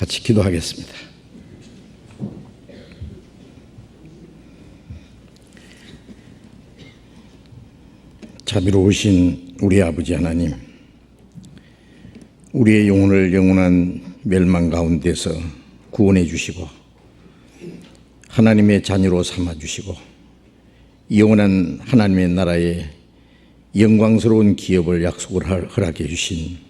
같이 기도하겠습니다. 자비로우신 우리 아버지 하나님, 우리의 영혼을 영원한 멸망 가운데서 구원해 주시고 하나님의 자녀로 삼아 주시고 영원한 하나님의 나라의 영광스러운 기업을 약속을 허락해 주신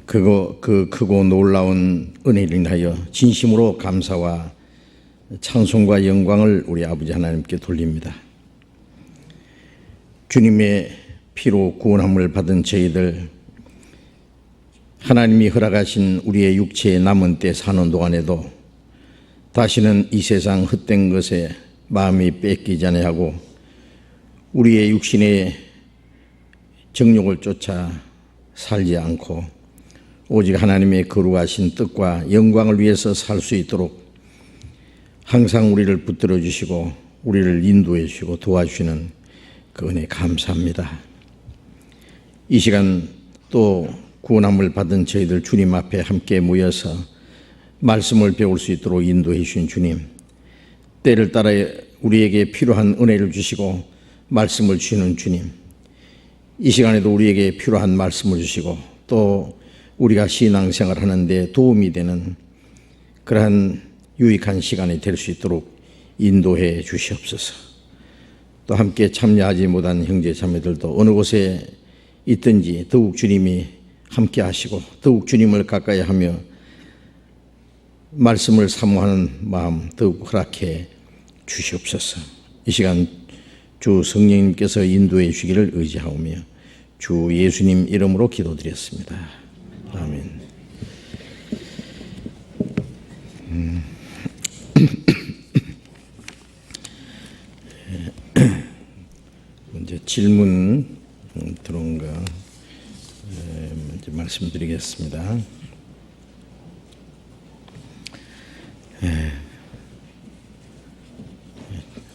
그 크고 놀라운 은혜를 인하여 진심으로 감사와 찬송과 영광을 우리 아버지 하나님께 돌립니다. 주님의 피로 구원함을 받은 저희들, 하나님이 허락하신 우리의 육체의 남은 때 사는 동안에도 다시는 이 세상 헛된 것에 마음이 뺏기지 아니하고 우리의 육신의 정욕을 쫓아 살지 않고 오직 하나님의 거룩하신 뜻과 영광을 위해서 살 수 있도록 항상 우리를 붙들어 주시고 우리를 인도해 주시고 도와주시는 그 은혜 감사합니다. 이 시간 또 구원함을 받은 저희들 주님 앞에 함께 모여서 말씀을 배울 수 있도록 인도해 주신 주님, 때를 따라 우리에게 필요한 은혜를 주시고 말씀을 주시는 주님, 이 시간에도 우리에게 필요한 말씀을 주시고 또 우리가 신앙생활 하는데 도움이 되는 그러한 유익한 시간이 될 수 있도록 인도해 주시옵소서. 또 함께 참여하지 못한 형제 자매들도 어느 곳에 있든지 더욱 주님이 함께 하시고 더욱 주님을 가까이 하며 말씀을 사모하는 마음 더욱 허락해 주시옵소서. 이 시간 주 성령님께서 인도해 주시기를 의지하오며 주 예수님 이름으로 기도드렸습니다. 아멘. 먼저 질문 들어온 거 먼저 말씀드리겠습니다.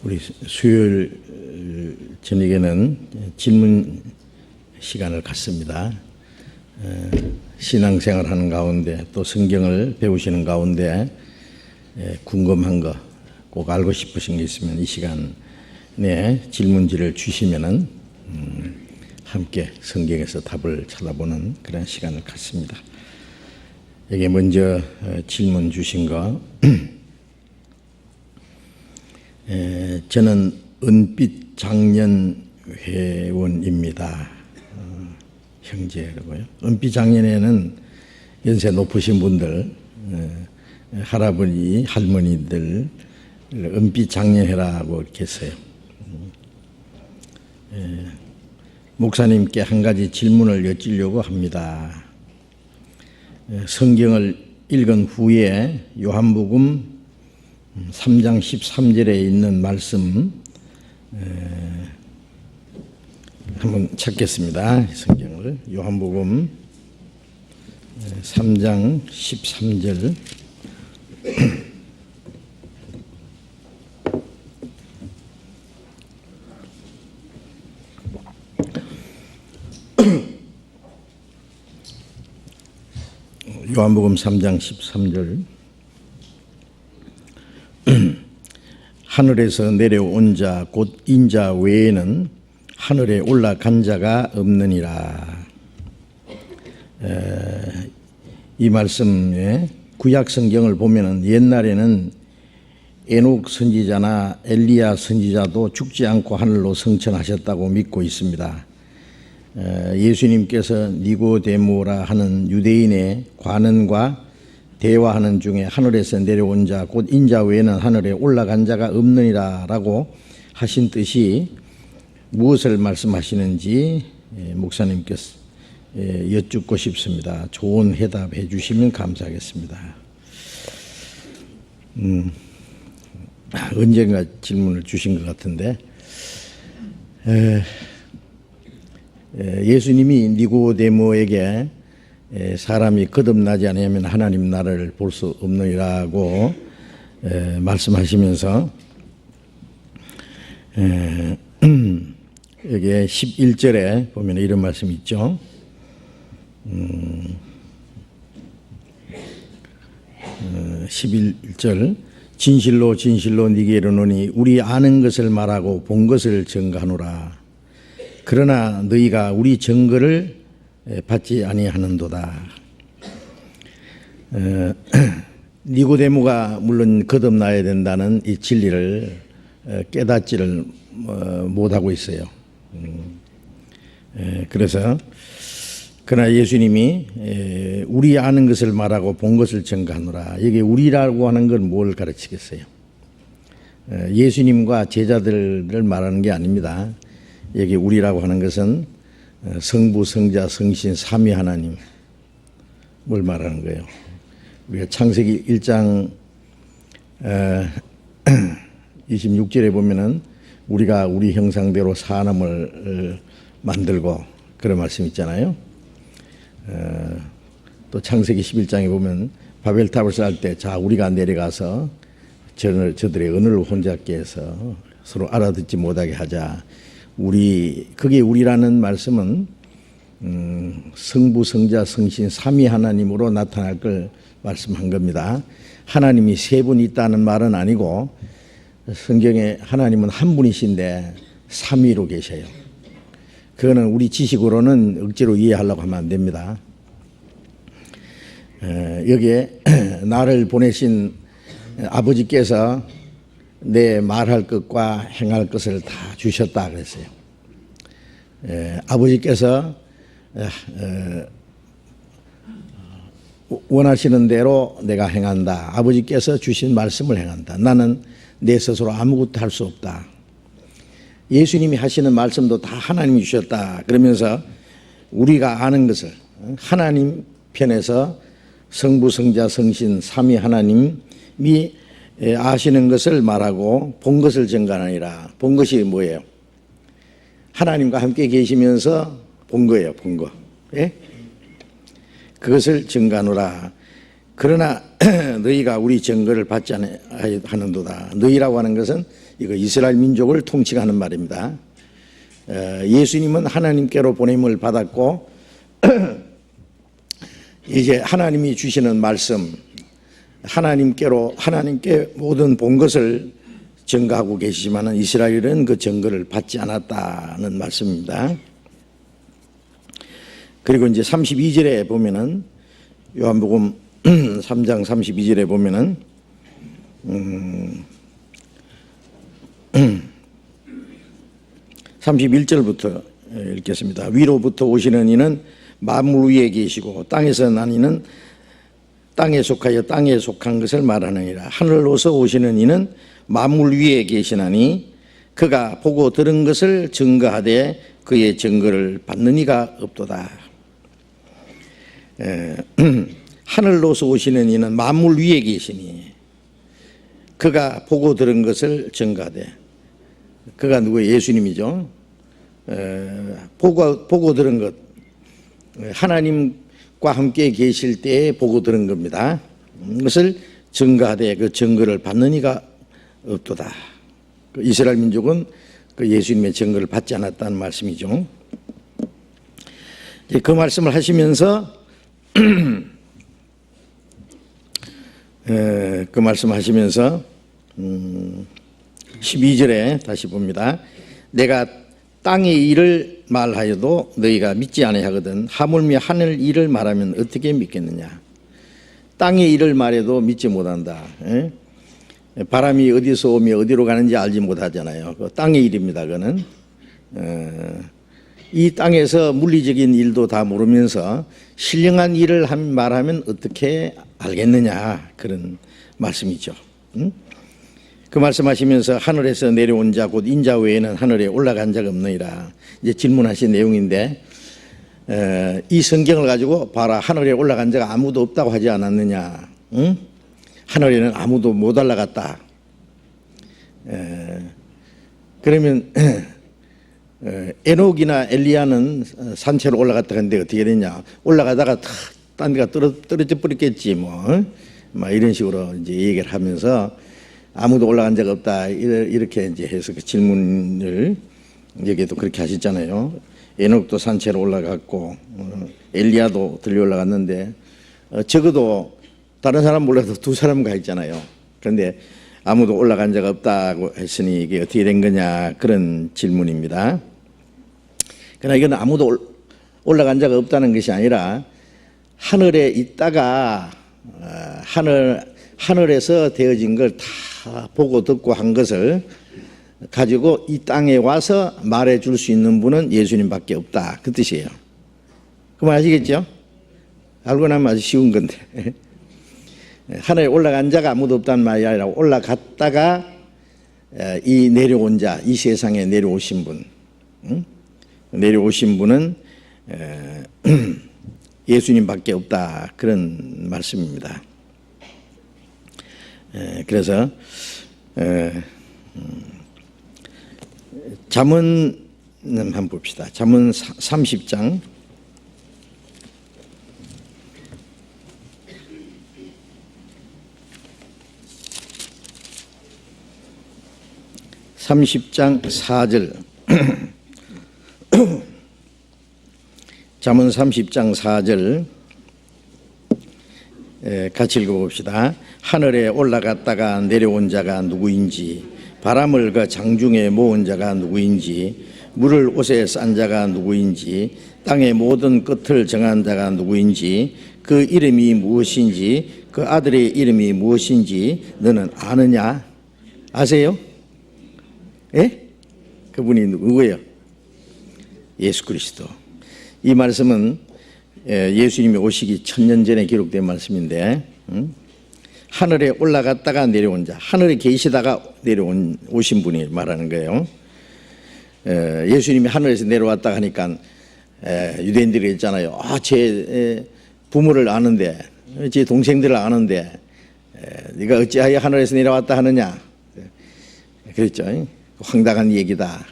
우리 수요일 저녁에는 질문 시간을 갖습니다. 신앙생활하는 가운데 또 성경을 배우시는 가운데 궁금한 거, 꼭 알고 싶으신 게 있으면 이 시간에 질문지를 주시면은 함께 성경에서 답을 찾아보는 그런 시간을 갖습니다. 여기 먼저 질문 주신 거, 저는 은빛 장년 회원입니다. 형제라고요. 은빛 장년에는 연세 높으신 분들, 할아버지, 할머니들 은빛 장년회라고 이렇게 했어요. 목사님께 한 가지 질문을 여쭈려고 합니다. 성경을 읽은 후에 요한복음 3장 13절에 있는 말씀 한번 찾겠습니다. 성경을 요한복음 3장 13절 요한복음 3장 13절 하늘에서 내려온 자 곧 인자 외에는 하늘에 올라간 자가 없느니라. 이 말씀에 구약 성경을 보면은 옛날에는 에녹 선지자나 엘리야 선지자도 죽지 않고 하늘로 승천하셨다고 믿고 있습니다. 예수님께서 니고데모라 하는 유대인의 관원과 대화하는 중에 하늘에서 내려온 자 곧 인자 외에는 하늘에 올라간 자가 없느니라 라고 하신 뜻이 무엇을 말씀하시는지 목사님께서 여쭙고 싶습니다. 좋은 해답해 주시면 감사하겠습니다. 언젠가 질문을 주신 것 같은데, 예수님이 니고데모에게 사람이 거듭나지 않으면 하나님 나라를 볼 수 없느니라고 말씀하시면서 여기에 11절에 보면 이런 말씀이 있죠. 11절 진실로 진실로 네게 이르노니 우리 아는 것을 말하고 본 것을 증거하노라. 그러나 너희가 우리 증거를 받지 아니하는도다. 니고데모가 물론 거듭나야 된다는 이 진리를 깨닫지를 못하고 있어요. 그래서 그러나 예수님이 우리 아는 것을 말하고 본 것을 증거하노라. 여기 우리라고 하는 건 뭘 가르치겠어요? 예수님과 제자들을 말하는 게 아닙니다. 여기 우리라고 하는 것은 성부, 성자, 성신, 삼위 하나님 뭘 말하는 거예요? 우리가 창세기 1장 26절에 보면은 우리가 우리 형상대로 사람을 만들고 그런 말씀 있잖아요. 또 창세기 11장에 보면 바벨탑을 쌓을 때 자 우리가 내려가서 저들의 언어를 혼잡게 해서 서로 알아듣지 못하게 하자. 그게 우리라는 말씀은 성부, 성자, 성신, 삼위 하나님으로 나타날 걸 말씀한 겁니다. 하나님이 세 분 있다는 말은 아니고 성경에 하나님은 한 분이신데 삼위로 계셔요. 그거는 우리 지식으로는 억지로 이해하려고 하면 안 됩니다. 여기에 나를 보내신 아버지께서 내 말할 것과 행할 것을 다 주셨다 그랬어요. 아버지께서 원하시는 대로 내가 행한다. 아버지께서 주신 말씀을 행한다. 나는 내 스스로 아무것도 할 수 없다. 예수님이 하시는 말씀도 다 하나님이 주셨다. 그러면서 우리가 아는 것을 하나님 편에서 성부, 성자, 성신, 삼위 하나님이 아시는 것을 말하고 본 것을 증거하니라. 본 것이 뭐예요? 하나님과 함께 계시면서 본 거예요. 본 거. 예? 그것을 증거하노라. 그러나 너희가 우리 증거를 받지 않는도다. 너희라고 하는 것은 이거 이스라엘 민족을 통칭하는 말입니다. 예수님은 하나님께로 보냄을 받았고 이제 하나님이 주시는 말씀, 하나님께 모든 본 것을 증거하고 계시지만 이스라엘은 그 증거를 받지 않았다는 말씀입니다. 그리고 이제 32절에 보면은 요한복음 3장 32절에 보면은 31절부터 읽겠습니다. 위로부터 오시는 이는 만물 위에 계시고 땅에서 난 이는 땅에 속하여 땅에 속한 것을 말하느니라. 하늘로서 오시는 이는 만물 위에 계시나니 그가 보고 들은 것을 증거하되 그의 증거를 받는 이가 없도다. 하늘로서 오시는 이는 만물 위에 계시니 그가 보고 들은 것을 증거하되, 그가 누구예요? 예수님이죠. 보고 들은 것, 하나님과 함께 계실 때에 보고 들은 겁니다. 그것을 증거하되 그 증거를 받는 이가 없도다. 이스라엘 민족은 그 예수님의 증거를 받지 않았다는 말씀이죠. 그 말씀을 하시면서 그 말씀하시면서 12절에 다시 봅니다. 내가 땅의 일을 말하여도 너희가 믿지 아니하거든 하물며 하늘 일을 말하면 어떻게 믿겠느냐. 땅의 일을 말해도 믿지 못한다. 바람이 어디서 오며 어디로 가는지 알지 못하잖아요. 그 땅의 일입니다. 그거는 이 땅에서 물리적인 일도 다 모르면서 신령한 일을 말하면 어떻게 알겠느냐, 그런 말씀이죠. 그 말씀하시면서 하늘에서 내려온 자 곧 인자 외에는 하늘에 올라간 자가 없느니라. 이제 질문하신 내용인데 이 성경을 가지고 봐라, 하늘에 올라간 자가 아무도 없다고 하지 않았느냐. 응? 하늘에는 아무도 못 올라갔다. 그러면 에녹이나 엘리야는 산채로 올라갔다 했는데 어떻게 됐냐? 올라가다가 딴 데가 떨어져 버렸겠지 뭐 이런 식으로 이제 얘기를 하면서 아무도 올라간 적 없다 이렇게 이제 해서 그 질문을 여기에도 그렇게 하셨잖아요. 에녹도 산채로 올라갔고 엘리야도 들려 올라갔는데 적어도 다른 사람 몰라도 두 사람 가 있잖아요. 그런데 아무도 올라간 자가 없다고 했으니 이게 어떻게 된 거냐, 그런 질문입니다. 그러나 이건 아무도 올라간 자가 없다는 것이 아니라 하늘에 있다가 하늘에서 되어진 걸 다 보고 듣고 한 것을 가지고 이 땅에 와서 말해 줄 수 있는 분은 예수님밖에 없다, 그 뜻이에요. 그 말 아시겠죠? 알고 나면 아주 쉬운 건데. 하늘에 올라간 자가 아무도 없다는 말이 아니라 올라갔다가 이 내려온 자, 이 세상에 내려오신 분, 내려오신 분은 예수님밖에 없다, 그런 말씀입니다. 그래서 잠언 한번 봅시다. 잠언 30장 4절 잠언 30장 4절 같이 읽어봅시다. 하늘에 올라갔다가 내려온 자가 누구인지, 바람을 그 장중에 모은 자가 누구인지, 물을 옷에 싼 자가 누구인지, 땅의 모든 끝을 정한 자가 누구인지, 그 이름이 무엇인지, 그 아들의 이름이 무엇인지 너는 아느냐? 아세요? 예? 그분이 누구예요? 예수 그리스도. 이 말씀은 예수님이 오시기 1000년 전에 기록된 말씀인데, 하늘에 올라갔다가 내려온 자, 하늘에 계시다가 오신 분이 말하는 거예요. 예수님이 하늘에서 내려왔다 하니까 유대인들이 있잖아요. 제 부모를 아는데, 제 동생들을 아는데 네가 어찌하여 하늘에서 내려왔다 하느냐, 그랬죠. 황당한 얘기다.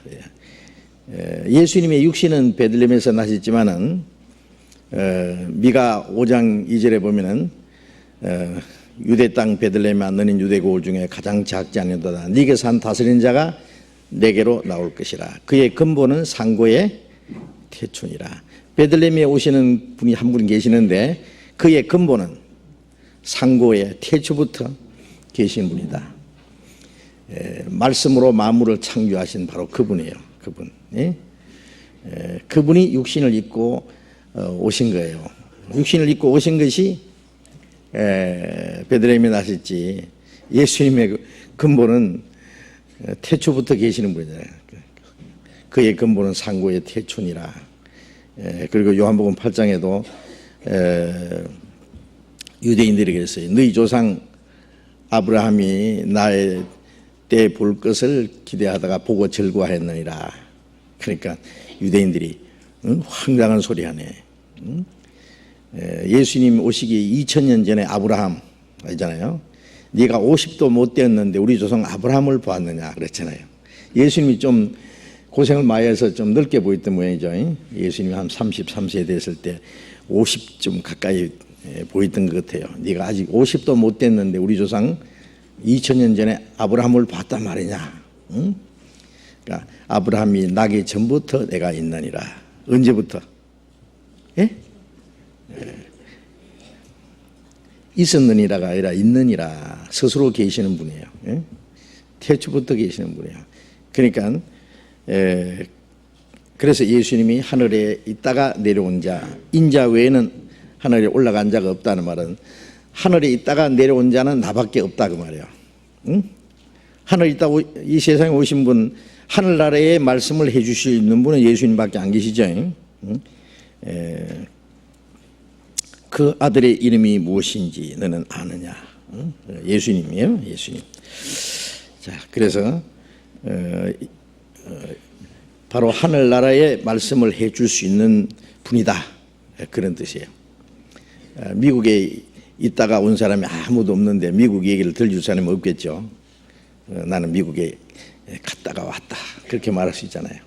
예수님의 육신은 베들레헴에서 나셨지만은 미가 5장 2절에 보면은 유대 땅 베들레헴에 너는 유대 고을 중에 가장 작지 않으도다. 네게 산 다스린 자가 내게로 나올 것이라. 그의 근본은 상고의 태초니라. 베들레헴에 오시는 분이 한 분 계시는데 그의 근본은 상고의 태초부터 계신 분이다. 말씀으로 만물을 창조하신 바로 그분이에요. 그분. 그분이 육신을 입고 오신 거예요. 육신을 입고 오신 것이 베들레헴에 나셨지, 예수님의 근본은 태초부터 계시는 분이잖아요. 그의 근본은 상고의 태초니라. 그리고 요한복음 8장에도 유대인들이 그랬어요. 너희 조상 아브라함이 나의 때 볼 것을 기대하다가 보고 즐거워했느니라. 그러니까 유대인들이 황당한 소리 하네. 예수님 오시기 2000년 전에 아브라함 있잖아요. 네가 50도 못 되었는데 우리 조상 아브라함을 보았느냐 그랬잖아요. 예수님이 좀 고생을 많이 해서 좀 넓게 보였던 모양이죠. 예수님이 한 33세 됐을 때 50좀 가까이 보였던 것 같아요. 네가 아직 50도 못 됐는데 우리 조상 2000년 전에 아브라함을 봤단 말이냐. 그러니까 아브라함이 나기 전부터 내가 있느니라. 언제부터? 예? 있었느니라가 아니라 있느니라. 스스로 계시는 분이에요. 예? 태초부터 계시는 분이에요. 그러니까 그래서 예수님이 하늘에 있다가 내려온 자, 인자 외에는 하늘에 올라간 자가 없다는 말은 하늘에 있다가 내려온 자는 나밖에 없다 그 말이에요. 응? 하늘에 있다고 이 세상에 오신 분, 하늘나라의 말씀을 해주실 수 있는 분은 예수님밖에 안 계시죠. 응? 그 아들의 이름이 무엇인지 너는 아느냐? 응? 예수님이에요. 예수님. 자, 그래서 바로 하늘나라의 말씀을 해줄 수 있는 분이다, 그런 뜻이에요. 미국에 있다가 온 사람이 아무도 없는데 미국 얘기를 들려줄 사람이 없겠죠. 나는 미국에 갔다가 왔다, 그렇게 말할 수 있잖아요.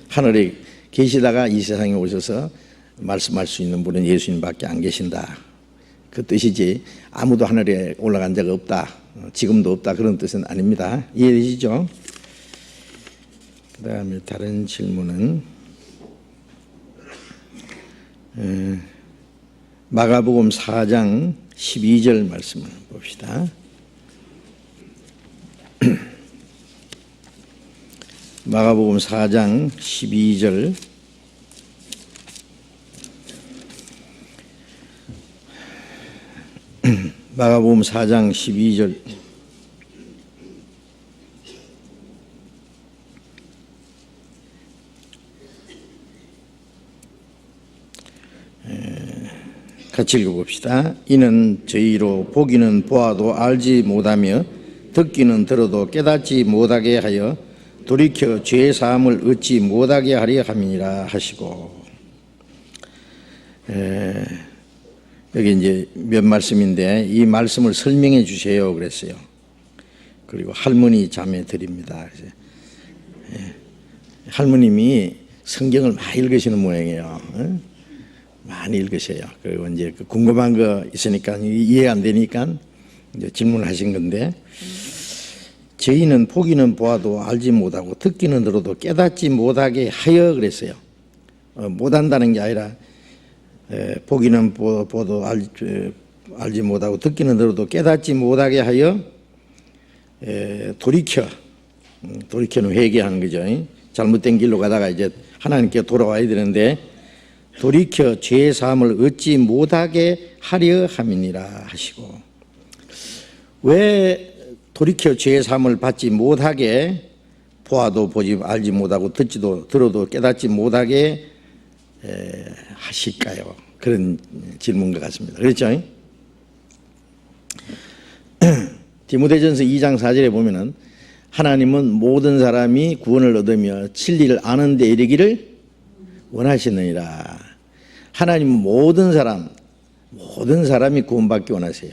하늘에 계시다가 이 세상에 오셔서 말씀할 수 있는 분은 예수님밖에 안 계신다, 그 뜻이지 아무도 하늘에 올라간 자가 없다, 지금도 없다, 그런 뜻은 아닙니다. 이해되시죠? 그 다음에 다른 질문은 마가복음 4장 12절 말씀을 봅시다. 마가복음 4장 12절. 마가복음 4장 12절. 같이 읽어봅시다. 이는 저희로 보기는 보아도 알지 못하며 듣기는 들어도 깨닫지 못하게 하여 돌이켜 죄 사함을 얻지 못하게 하려 함이니라 하시고. 여기 이제 몇 말씀인데 이 말씀을 설명해 주세요 그랬어요. 그리고 할머니 자매 드립니다. 할머님이 성경을 많이 읽으시는 모양이에요. 많이 읽으셔요. 그리고 이제 궁금한 거 있으니까 이해 안 되니까 이제 질문하신 건데, 저희는 보기는 보아도 알지 못하고 듣기는 들어도 깨닫지 못하게 하여 그랬어요. 못한다는 게 아니라 보기는 보도 알지 못하고 듣기는 들어도 깨닫지 못하게 하여 돌이켜는 회개하는 거죠. 잘못된 길로 가다가 이제 하나님께 돌아와야 되는데 돌이켜 죄 사함을 얻지 못하게 하려 함이니라 하시고. 왜 돌이켜 죄 사함을 받지 못하게, 보아도 보지 알지 못하고 듣지도 들어도 깨닫지 못하게 하실까요? 그런 질문 것 같습니다. 그렇죠? 디모데전서 2장 4절에 보면은 하나님은 모든 사람이 구원을 얻으며 진리를 아는 데 이르기를 원하시느니라. 하나님은 모든 사람이 구원받기 원하세요.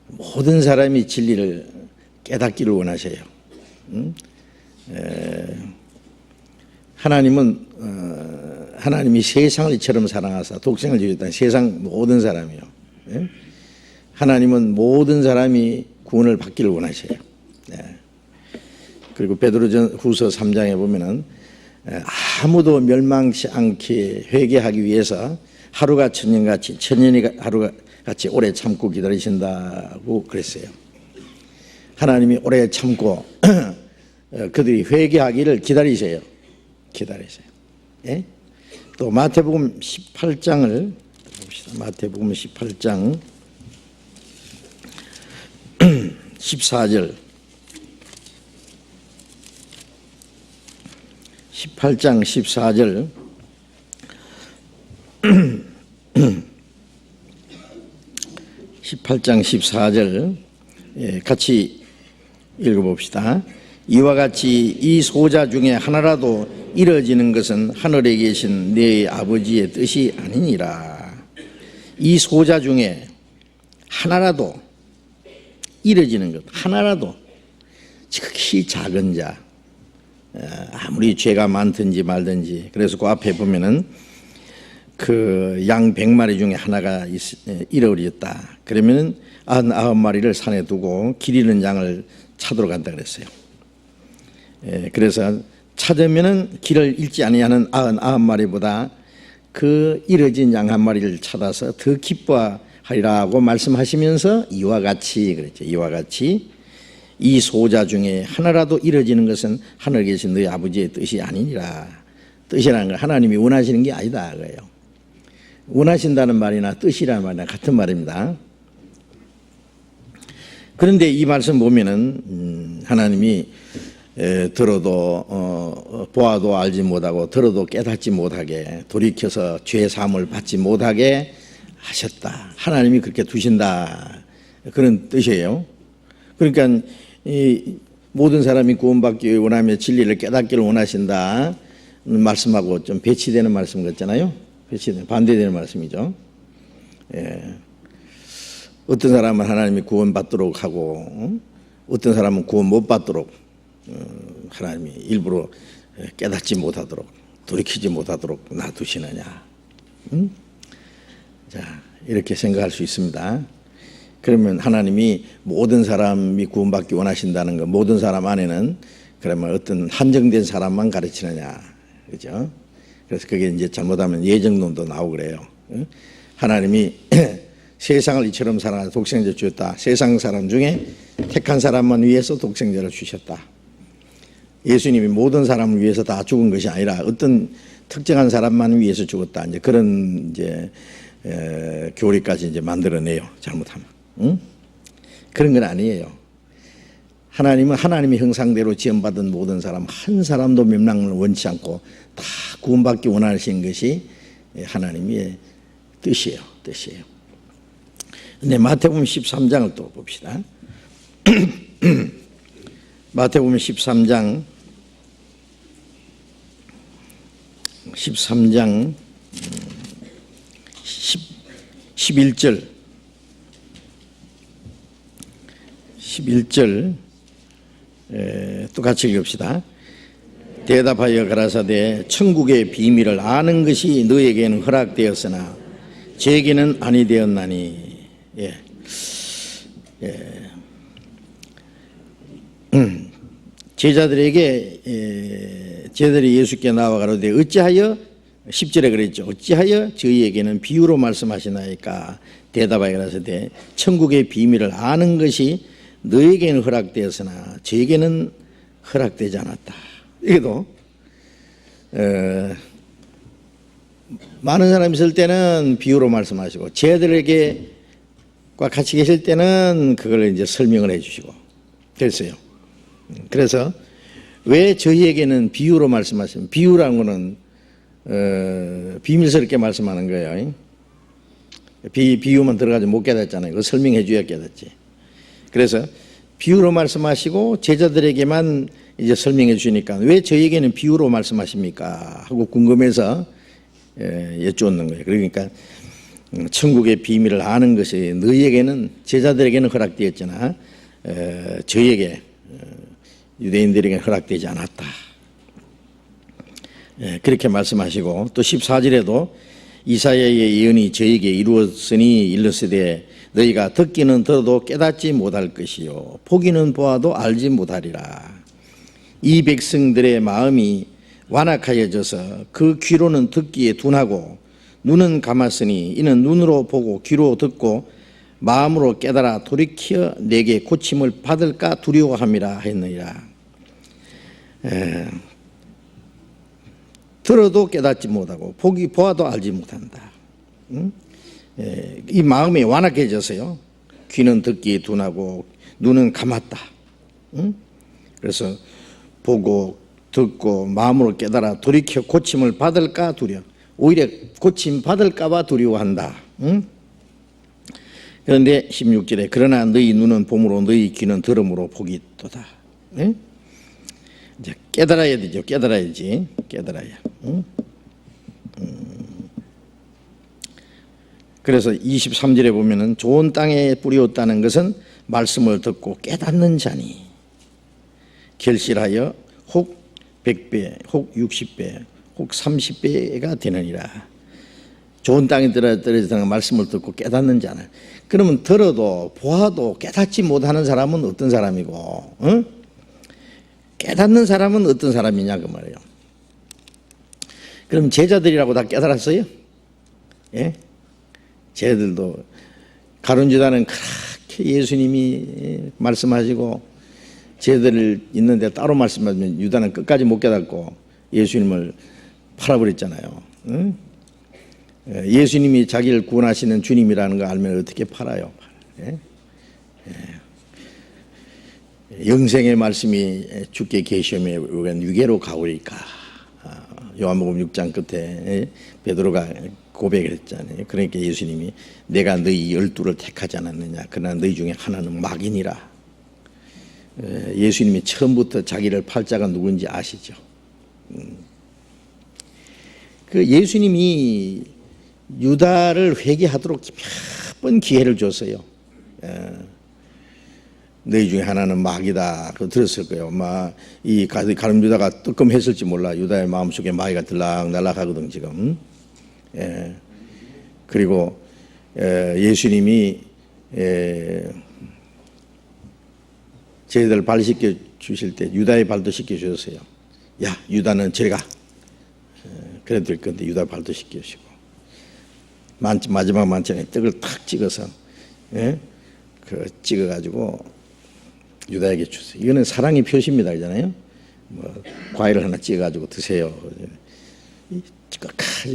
모든 사람이 진리를 깨닫기를 원하세요. 하나님이 세상을 이처럼 사랑하사 독생을 주셨다는 세상 모든 사람이요. 하나님은 모든 사람이 구원을 받기를 원하셔요. 그리고 베드로전후서 3장에 보면은 아무도 멸망치 않게 회개하기 위해서 하루가 천년같이 천년이 하루가 같이 오래 참고 기다리신다고 그랬어요. 하나님이 오래 참고 그들이 회개하기를 기다리세요. 예? 또 마태복음 18장을 봅시다. 마태복음 18장 14절. 18장 14절. 같이 읽어봅시다. 이와 같이 이 소자 중에 하나라도 이뤄지는 것은 하늘에 계신 내 아버지의 뜻이 아니니라. 이 소자 중에 하나라도 이뤄지는 것, 하나라도 지극히 작은 자, 아무리 죄가 많든지 말든지. 그래서 그 앞에 보면은 그 양 100마리 중에 하나가 잃어버렸다. 그러면은 99마리를 산에 두고 길 잃은 양을 찾으러 간다 그랬어요. 그래서 찾으면은 길을 잃지 아니하는 99마리보다 그 잃어진 양 한 마리를 찾아서 더 기뻐하리라고 말씀하시면서 이와 같이 그랬죠. 이와 같이 이 소자 중에 하나라도 이뤄지는 것은 하늘에 계신 너희 아버지의 뜻이 아니니라. 뜻이라는 건 하나님이 원하시는 게 아니다 그래요. 원하신다는 말이나 뜻이라는 말이나 같은 말입니다. 그런데 이 말씀 보면은 하나님이 들어도 보아도 알지 못하고 들어도 깨닫지 못하게 돌이켜서 죄 사함을 받지 못하게 하셨다. 하나님이 그렇게 두신다. 그런 뜻이에요. 그러니까 이 모든 사람이 구원받기 원하며 진리를 깨닫기를 원하신다 말씀하고 좀 배치되는 말씀 같잖아요. 반대되는 말씀이죠. 어떤 사람은 하나님이 구원받도록 하고 어떤 사람은 구원 못 받도록 하나님이 일부러 깨닫지 못하도록 돌이키지 못하도록 놔두시느냐. 자, 이렇게 생각할 수 있습니다. 그러면 하나님이 모든 사람이 구원받기 원하신다는 것, 모든 사람 안에는 그러면 어떤 한정된 사람만 가르치느냐, 그죠? 그래서 그게 이제 잘못하면 예정론도 나오고 그래요. 하나님이 세상을 이처럼 사랑하사 독생자 주셨다. 세상 사람 중에 택한 사람만 위해서 독생자를 주셨다. 예수님이 모든 사람을 위해서 다 죽은 것이 아니라 어떤 특정한 사람만 위해서 죽었다. 이제 그런 교리까지 이제 만들어내요. 잘못하면. 응? 그런 건 아니에요. 하나님은 하나님의 형상대로 지음받은 모든 사람 한 사람도 멸망을 원치 않고 다 구원받기 원하시는 것이 하나님의 뜻이에요. 근데 마태복음 13장을 또 봅시다. 마태복음 13장 11절 또 같이 읽읍시다. 대답하여 가라사대 천국의 비밀을 아는 것이 너에게는 허락되었으나 제게는 아니 되었나니. 제자들이 예수께 나와 가로되 어찌하여 10절에 그랬죠. 어찌하여 저희에게는 비유로 말씀하시나이까. 대답하여 가라사대 천국의 비밀을 아는 것이 너에게는 허락되었으나 저에게는 허락되지 않았다. 이게도 많은 사람이 있을 때는 비유로 말씀하시고 제자들에게과 같이 계실 때는 그걸 이제 설명을 해주시고 그랬어요. 그래서 왜 저희에게는 비유로 말씀하시면, 비유라는 거는 비밀스럽게 말씀하는 거예요. 비유만 들어가지 못 깨닫잖아요. 그거 설명해 줘야 깨닫지. 그래서 비유로 말씀하시고 제자들에게만 이제 설명해 주시니까 왜 저희에게는 비유로 말씀하십니까 하고 궁금해서 여쭈었는 거예요. 그러니까 천국의 비밀을 아는 것이 너희에게는, 제자들에게는 허락되었잖아, 저희에게, 유대인들에게 허락되지 않았다. 그렇게 말씀하시고 또 14절에도 이사야의 예언이 저에게 이루었으니 일렀으되 너희가 듣기는 들어도 깨닫지 못할 것이요 보기는 보아도 알지 못하리라. 이 백성들의 마음이 완악하여져서 그 귀로는 듣기에 둔하고 눈은 감았으니 이는 눈으로 보고 귀로 듣고 마음으로 깨달아 돌이켜 내게 고침을 받을까 두려워함이라 했느니라. 들어도 깨닫지 못하고 보아도 알지 못한다. 이 마음이 완악해져서요, 귀는 듣기에 둔하고 눈은 감았다. 그래서 보고 듣고 마음으로 깨달아 돌이켜 고침을 받을까 두려워, 오히려 고침 받을까 봐 두려워한다. 그런데 16절에 그러나 너희 눈은 봄으로 너희 귀는 들음으로 복이 있도다. 이제 깨달아야 되죠. 깨달아야지. 깨달아야. 그래서 23절에 보면은 좋은 땅에 뿌리었다는 것은 말씀을 듣고 깨닫는 자니 결실하여 혹 100배, 혹 60배, 혹 30배가 되느니라. 좋은 땅에 떨어졌다는 말씀을 듣고 깨닫는 자는, 그러면 들어도 보아도 깨닫지 못하는 사람은 어떤 사람이고, 깨닫는 사람은 어떤 사람이냐 그 말이에요. 그럼 제자들이라고 다 깨달았어요? 예? 제자들도 가룟유다는 그렇게 예수님이 말씀하시고 제자들 있는데 따로 말씀하시면 유다는 끝까지 못 깨닫고 예수님을 팔아버렸잖아요. 예수님이 자기를 구원하시는 주님이라는 거 알면 어떻게 팔아요? 예? 영생의 말씀이 주께 계시오매 우리가 유괴로 가오리까. 요한복음 6장 끝에 베드로가 고백을 했잖아요. 그러니까 예수님이 내가 너희 12를 택하지 않았느냐, 그러나 너희 중에 하나는 막인이라. 예수님이 처음부터 자기를 팔 자가 누군지 아시죠? 그 예수님이 유다를 회개하도록 몇 번 기회를 줬어요. 너희 중에 하나는 마귀다. 그거 들었을 거예요. 이 가룟 유다가 뜨끔했을지 몰라. 유다의 마음속에 마귀가 들락날락하거든 지금. 그리고 예수님이 저희들 발 씻겨 주실 때 유다의 발도 씻겨 주셨어요. 야, 유다는 저리 가. 그래도 될 건데 유다 발도 씻겨 주시고. 마지막 만찬에 떡을 탁 찍어서 찍어가지고 유다에게 주세요. 이거는 사랑의 표시입니다, 그잖아요. 과일을 하나 찍어가지고 드세요.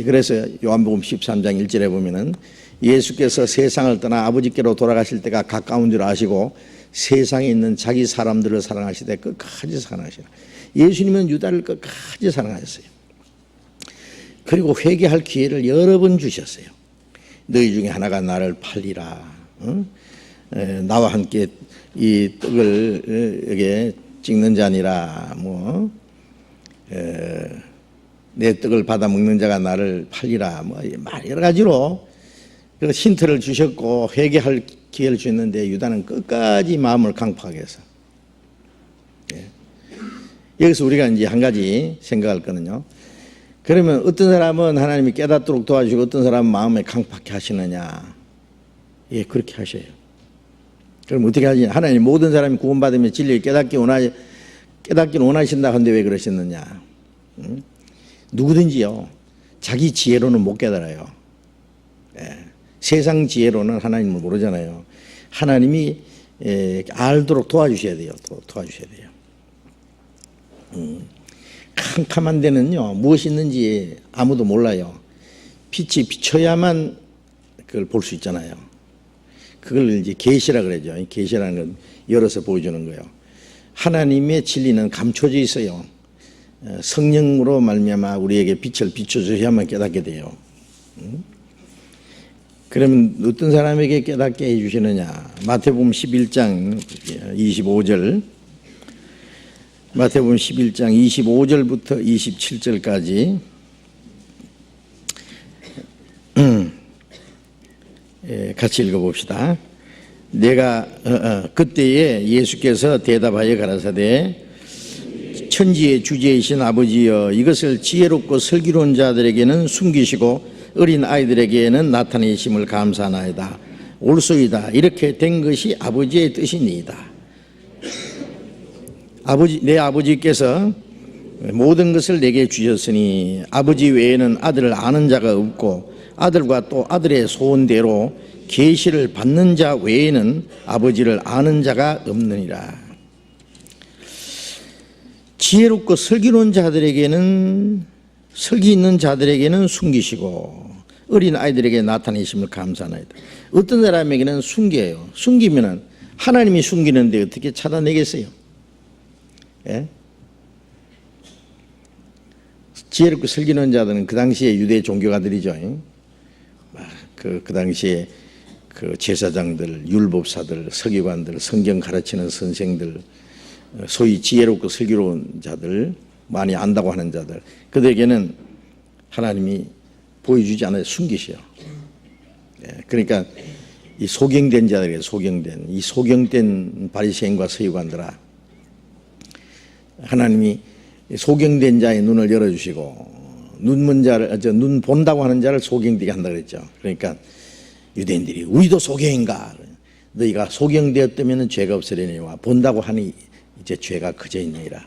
그래서 요한복음 13장 1절에 보면은 예수께서 세상을 떠나 아버지께로 돌아가실 때가 가까운 줄 아시고 세상에 있는 자기 사람들을 사랑하시되 끝까지 사랑하시라. 예수님은 유다를 끝까지 사랑하셨어요. 그리고 회개할 기회를 여러 번 주셨어요. 너희 중에 하나가 나를 팔리라. 나와 함께 이 떡을 여기 찍는 자니라. 내 떡을 받아 먹는 자가 나를 팔리라. 여러 가지로 힌트를 주셨고 회개할 기회를 주셨는데 유다는 끝까지 마음을 강팍하게 해서. 여기서 우리가 이제 한 가지 생각할 거는요. 그러면 어떤 사람은 하나님이 깨닫도록 도와주시고 어떤 사람은 마음에 강팍하게 하시느냐. 그렇게 하셔요. 그럼 어떻게 하시냐. 하나님 모든 사람이 구원받으면 진리를 깨닫기를 원하신다 하는데 왜 그러셨느냐. 누구든지요. 자기 지혜로는 못 깨달아요. 세상 지혜로는 하나님을 모르잖아요. 하나님이 알도록 도와주셔야 돼요. 도와주셔야 돼요. 캄캄한 데는요, 무엇이 있는지 아무도 몰라요. 빛이 비춰야만 그걸 볼 수 있잖아요. 그걸 이제 계시라 그러죠. 계시라는 건 열어서 보여주는 거예요. 하나님의 진리는 감춰져 있어요. 성령으로 말미암아 우리에게 빛을 비춰주셔야만 깨닫게 돼요. 그러면 어떤 사람에게 깨닫게 해주시느냐. 마태복음 11장 25절, 마태복음 11장 25절부터 27절까지 같이 읽어봅시다. 내가 그때에 예수께서 대답하여 가라사대 천지의 주제이신 아버지여, 이것을 지혜롭고 슬기로운 자들에게는 숨기시고 어린 아이들에게는 나타내심을 감사하나이다. 옳소이다. 이렇게 된 것이 아버지의 뜻이니이다. 내 아버지께서 모든 것을 내게 주셨으니 아버지 외에는 아들을 아는 자가 없고 아들과 또 아들의 소원대로 계시를 받는 자 외에는 아버지를 아는 자가 없느니라. 지혜롭고 슬기로운 자들에게는, 슬기 있는 자들에게는 숨기시고 어린 아이들에게 나타내심을 감사하나이다. 어떤 사람에게는 숨겨요. 숨기면은 하나님이 숨기는데 어떻게 찾아내겠어요? 지혜롭고 슬기로운 자들은 그 당시에 유대 종교가들이죠. 그 당시에 그 제사장들, 율법사들, 서기관들, 성경 가르치는 선생들, 소위 지혜롭고 슬기로운 자들, 많이 안다고 하는 자들, 그들에게는 하나님이 보여주지 않아요. 숨기셔요. 그러니까 이 소경된 자들에게 소경된 바리새인과 서기관들아, 하나님이 소경된 자의 눈을 열어주시고 눈 본다고 하는 자를 소경되게 한다 그랬죠. 그러니까 유대인들이 우리도 소경인가? 너희가 소경되었다면 죄가 없으려니와 본다고 하니 이제 죄가 그저 있느니라.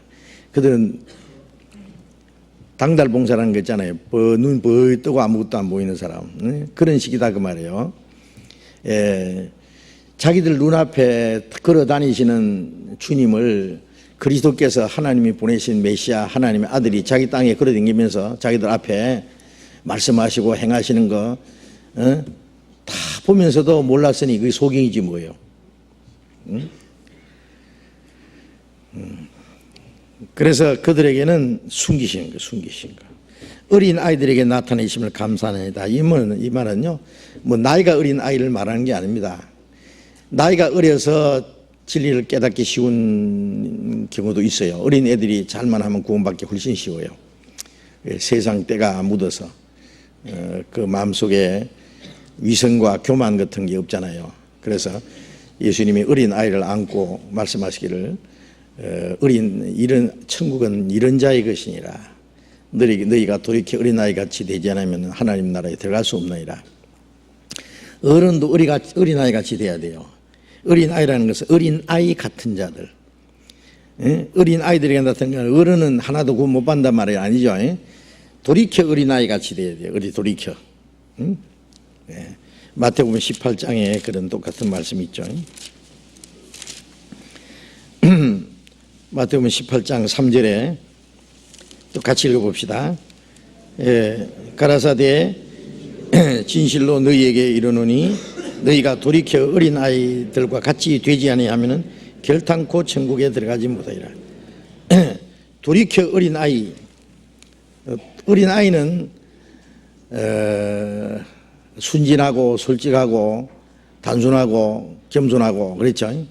그들은 당달봉사라는 거 있잖아요. 눈 벌 뜨고 아무것도 안 보이는 사람. 그런 식이다 그 말이에요. 자기들 눈앞에 걸어 다니시는 주님을 그리스도께서 하나님이 보내신 메시아 하나님의 아들이 자기 땅에 걸어 다니면서 자기들 앞에 말씀하시고 행하시는 거 다 보면서도 몰랐으니 그게 소경이지 뭐예요. 그래서 그들에게는 숨기시는 거. 어린 아이들에게 나타내심을 감사합니다. 이 말은요, 나이가 어린 아이를 말하는 게 아닙니다. 나이가 어려서 진리를 깨닫기 쉬운 경우도 있어요. 어린 애들이 잘만 하면 구원받기 훨씬 쉬워요. 세상 때가 묻어서 그 마음속에 위선과 교만 같은 게 없잖아요. 그래서 예수님이 어린 아이를 안고 말씀하시기를 천국은 이런 자의 것이니라. 너희가 돌이켜 어린아이같이 되지 않으면 하나님 나라에 들어갈 수 없느니라. 어른도 어린아이같이 돼야 돼요. 어린아이라는 것은 어린아이 같은 자들. 어린아이들에게 나타나는 어른은 하나도 구원 못 받는단 말이 아니죠. 돌이켜 어린아이같이 돼야 돼요. 돌이켜. 마태복음 18장에 그런 똑같은 말씀이 있죠. 마태복음 18장 3절에 또 같이 읽어봅시다. 가라사대 진실로 너희에게 이르노니 너희가 돌이켜 어린아이들과 같이 되지 아니하면 결탄코 천국에 들어가지 못하리라. 돌이켜 어린아이는 순진하고 솔직하고 단순하고 겸손하고 그렇죠.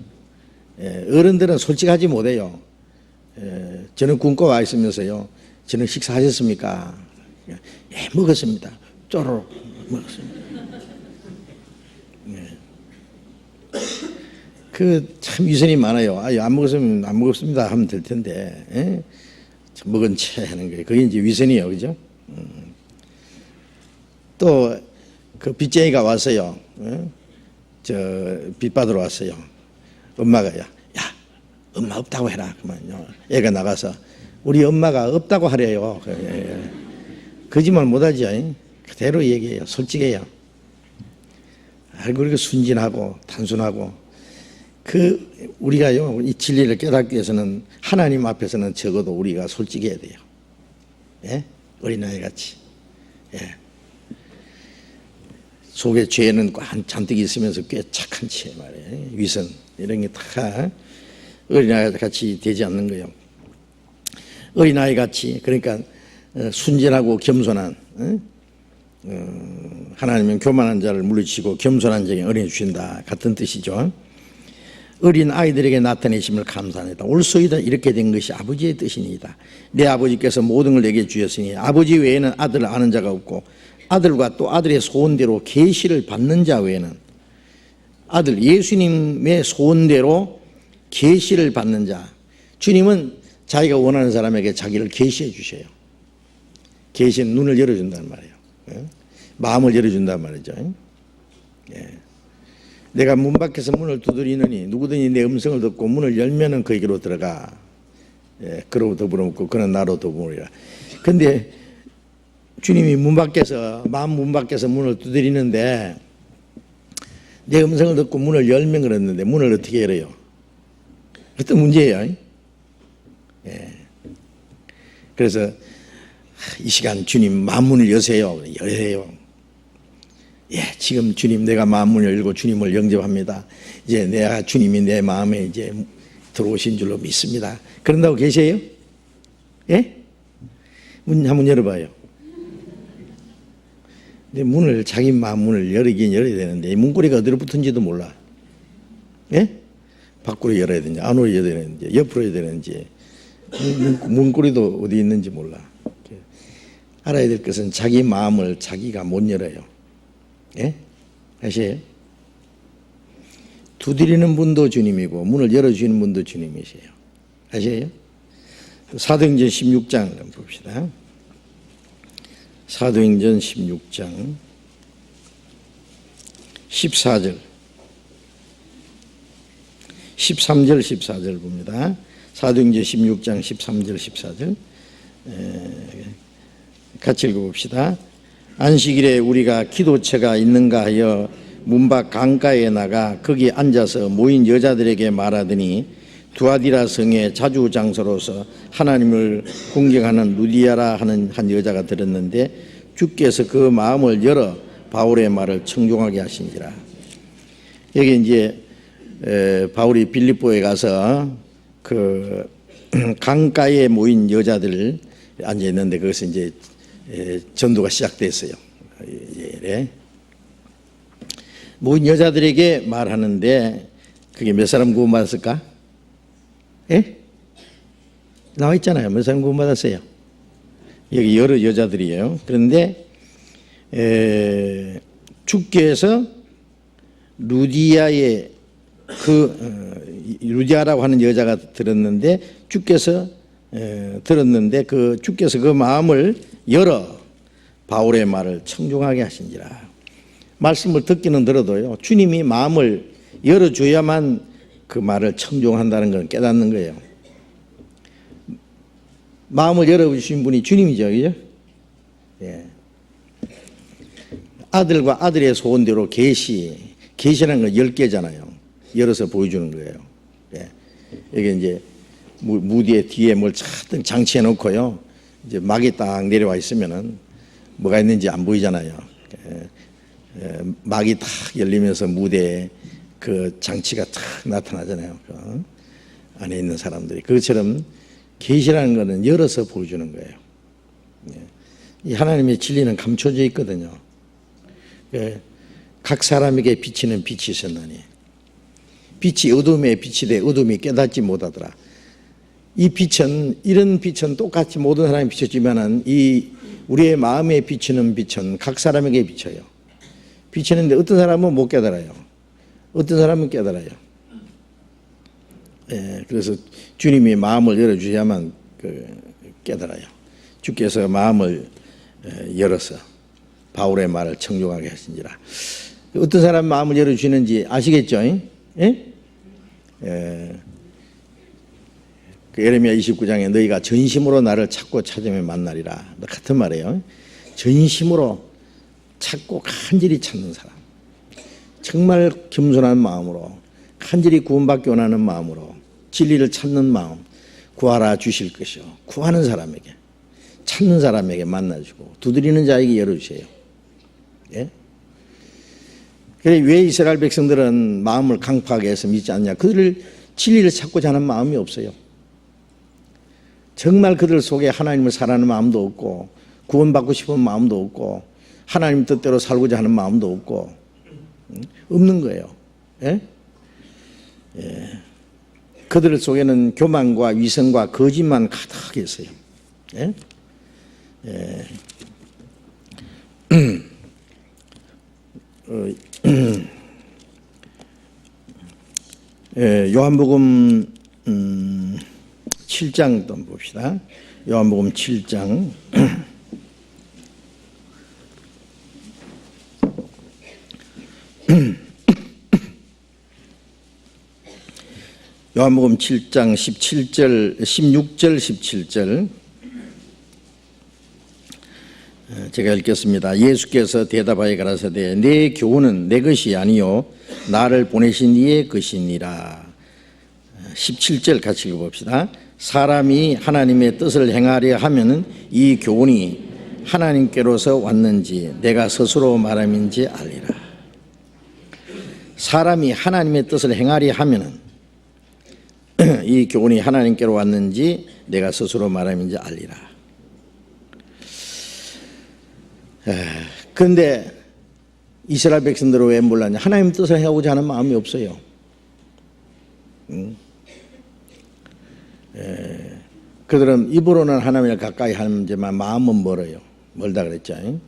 어른들은 솔직하지 못해요. 저는 굶고 와 있으면서요, 저는 식사하셨습니까? 예, 먹었습니다. 쪼르륵 먹었습니다. 참 위선이 많아요. 안 먹었으면 안 먹었습니다 하면 될 텐데, 먹은 채 하는 거예요. 그게 이제 위선이에요, 그죠? 또 그 빚쟁이가 왔어요. 빚 받으러 왔어요. 엄마가 야 엄마 없다고 해라. 그만요. 애가 나가서 우리 엄마가 없다고 하래요. 거짓말 못하죠. 그대로 얘기해요. 솔직해요. 그리고 순진하고 단순하고 우리가요, 이 진리를 깨닫기 위해서는 하나님 앞에서는 적어도 우리가 솔직해야 돼요. 예? 어린아이 같이. 예. 속에 죄는 잔뜩 있으면서 꽤 착한 채 말이에요. 위선 이런 게 다 어린아이 같이 되지 않는 거예요. 어린아이 같이, 그러니까 순진하고 겸손한, 하나님은 교만한 자를 물리치고 겸손한 자에게 은혜 주신다 같은 뜻이죠. 어린 아이들에게 나타내심을 감사합니다. 올소이다 이렇게 된 것이 아버지의 뜻이니이다. 내 아버지께서 모든 걸 내게 주셨으니 아버지 외에는 아들을 아는 자가 없고 아들과 또 아들의 소원대로 계시를 받는 자 외에는, 아들 예수님의 소원대로 계시를 받는 자, 주님은 자기가 원하는 사람에게 자기를 계시해 주셔요. 계시는 눈을 열어준다는 말이에요. 마음을 열어준단 말이죠. 내가 문 밖에서 문을 두드리느니 누구든지 내 음성을 듣고 문을 열면은 그에게로 들어가. 그러고 더불어 먹고 그는 나로 더불으리라. 근데 주님이 마음 문 밖에서 문을 두드리는데 내 음성을 듣고 문을 열면 그랬는데 문을 어떻게 열어요? 그것도 문제예요. 그래서 이 시간 주님 마음문을 여세요. 열어요. 지금 주님 내가 마음문을 열고 주님을 영접합니다. 이제 내가 주님이 내 마음에 이제 들어오신 줄로 믿습니다. 그런다고 계세요? 예? 문 한번 열어봐요. 근데 자기 마음 문을 열긴 열어야 되는데 이 문고리가 어디로 붙은지도 몰라. 예? 밖으로 열어야 되는지 안으로 열어야 되는지 옆으로 열어야 되는지 문고리도 어디 있는지 몰라. 알아야 될 것은 자기 마음을 자기가 못 열어요. 예? 아시에요? 두드리는 분도 주님이고 문을 열어주는 분도 주님이세요. 아시에요? 사도행전 16장 한번 봅시다. 사도행전 16장 14절 13절 14절 봅니다. 사도행전 16장 13절 14절 같이 읽어봅시다. 안식일에 우리가 기도처가 있는가 하여 문밖 강가에 나가 거기 앉아서 모인 여자들에게 말하더니 두아디라 성의 자주 장소로서 하나님을 공경하는 루디아라 하는 한 여자가 들었는데 주께서 그 마음을 열어 바울의 말을 청종하게 하신지라. 여기 이제 바울이 빌립보에 가서 그 강가에 모인 여자들 앉아 있는데 거기서 이제 전도가 시작됐어요. 모인 여자들에게 말하는데 그게 몇 사람 구원받았을까? 예? 나와 있잖아요. 몇 사람 구원받았어요? 여기 여러 여자들이에요. 그런데 주께서 루디아의 루디아라고 하는 여자가 들었는데 주께서 그 마음을 열어 바울의 말을 청종하게 하신지라. 말씀을 듣기는 들어도요, 주님이 마음을 열어줘야만 그 말을 청종한다는 걸 깨닫는 거예요. 마음을 열어주신 분이 주님이죠, 그죠? 예. 아들과 아들의 소원대로 계시라는 건 10개잖아요. 열어서 보여주는 거예요. 예. 여기 이제 무디에 뒤에 뭘 차든 장치해 놓고요. 이제 막이 딱 내려와 있으면은 뭐가 있는지 안 보이잖아요. 막이 딱 열리면서 무대에 그 장치가 탁 나타나잖아요. 그 안에 있는 사람들이. 그것처럼 계시라는 것은 열어서 보여주는 거예요. 이 하나님의 진리는 감춰져 있거든요. 각 사람에게 비치는 빛이 있었나니 빛이 어둠에 비치되 어둠이 깨닫지 못하더라. 이 빛은, 이런 빛은 똑같이 모든 사람이 비쳤지만은 이 우리의 마음에 비치는 빛은 각 사람에게 비쳐요. 비치는데 어떤 사람은 못 깨달아요. 어떤 사람은 깨달아요. 그래서 주님이 마음을 열어주셔야만 깨달아요. 주께서 마음을 열어서 바울의 말을 청종하게 하신지라. 어떤 사람 마음을 열어주시는지 아시겠죠? 예? 그 예레미야 29장에 너희가 전심으로 나를 찾고 찾으면 만나리라. 같은 말이에요. 전심으로 찾고 간절히 찾는 사람. 정말 겸손한 마음으로 간절히 구원받기 원하는 마음으로 진리를 찾는 마음 구하라 주실 것이요. 구하는 사람에게 찾는 사람에게 만나주고 두드리는 자에게 열어주세요. 예? 그래 왜 이스라엘 백성들은 마음을 강팍하게 해서 믿지 않냐? 그들을 진리를 찾고자 하는 마음이 없어요. 정말 그들 속에 하나님을 사랑하는 마음도 없고 구원받고 싶은 마음도 없고 하나님 뜻대로 살고자 하는 마음도 없고 없는 거예요. 예? 예. 그들 속에는 교만과 위선과 거짓만 가득했어요. 예? 예. 예, 요한복음 7장 또 봅시다. 요한복음 7장 요한복음 7장 17절, 16절, 17절 제가 읽겠습니다. 예수께서 대답하여 가라사대 내 교훈은 내 것이 아니요 나를 보내신 이의 것이니라. 17절 같이 읽어봅시다. 사람이 하나님의 뜻을 행하려 하면은 이 교훈이 하나님께로서 왔는지 내가 스스로 말함인지 알리라. 사람이 하나님의 뜻을 행하려 하면은 이 교훈이 하나님께로 왔는지 내가 스스로 말함인지 알리라. 그런데 이스라엘 백성들은 왜 몰랐냐? 하나님 뜻을 행하고자 하는 마음이 없어요. 그들은 입으로는 하나님을 가까이 하지만 마음은 멀어요. 멀다 그랬죠.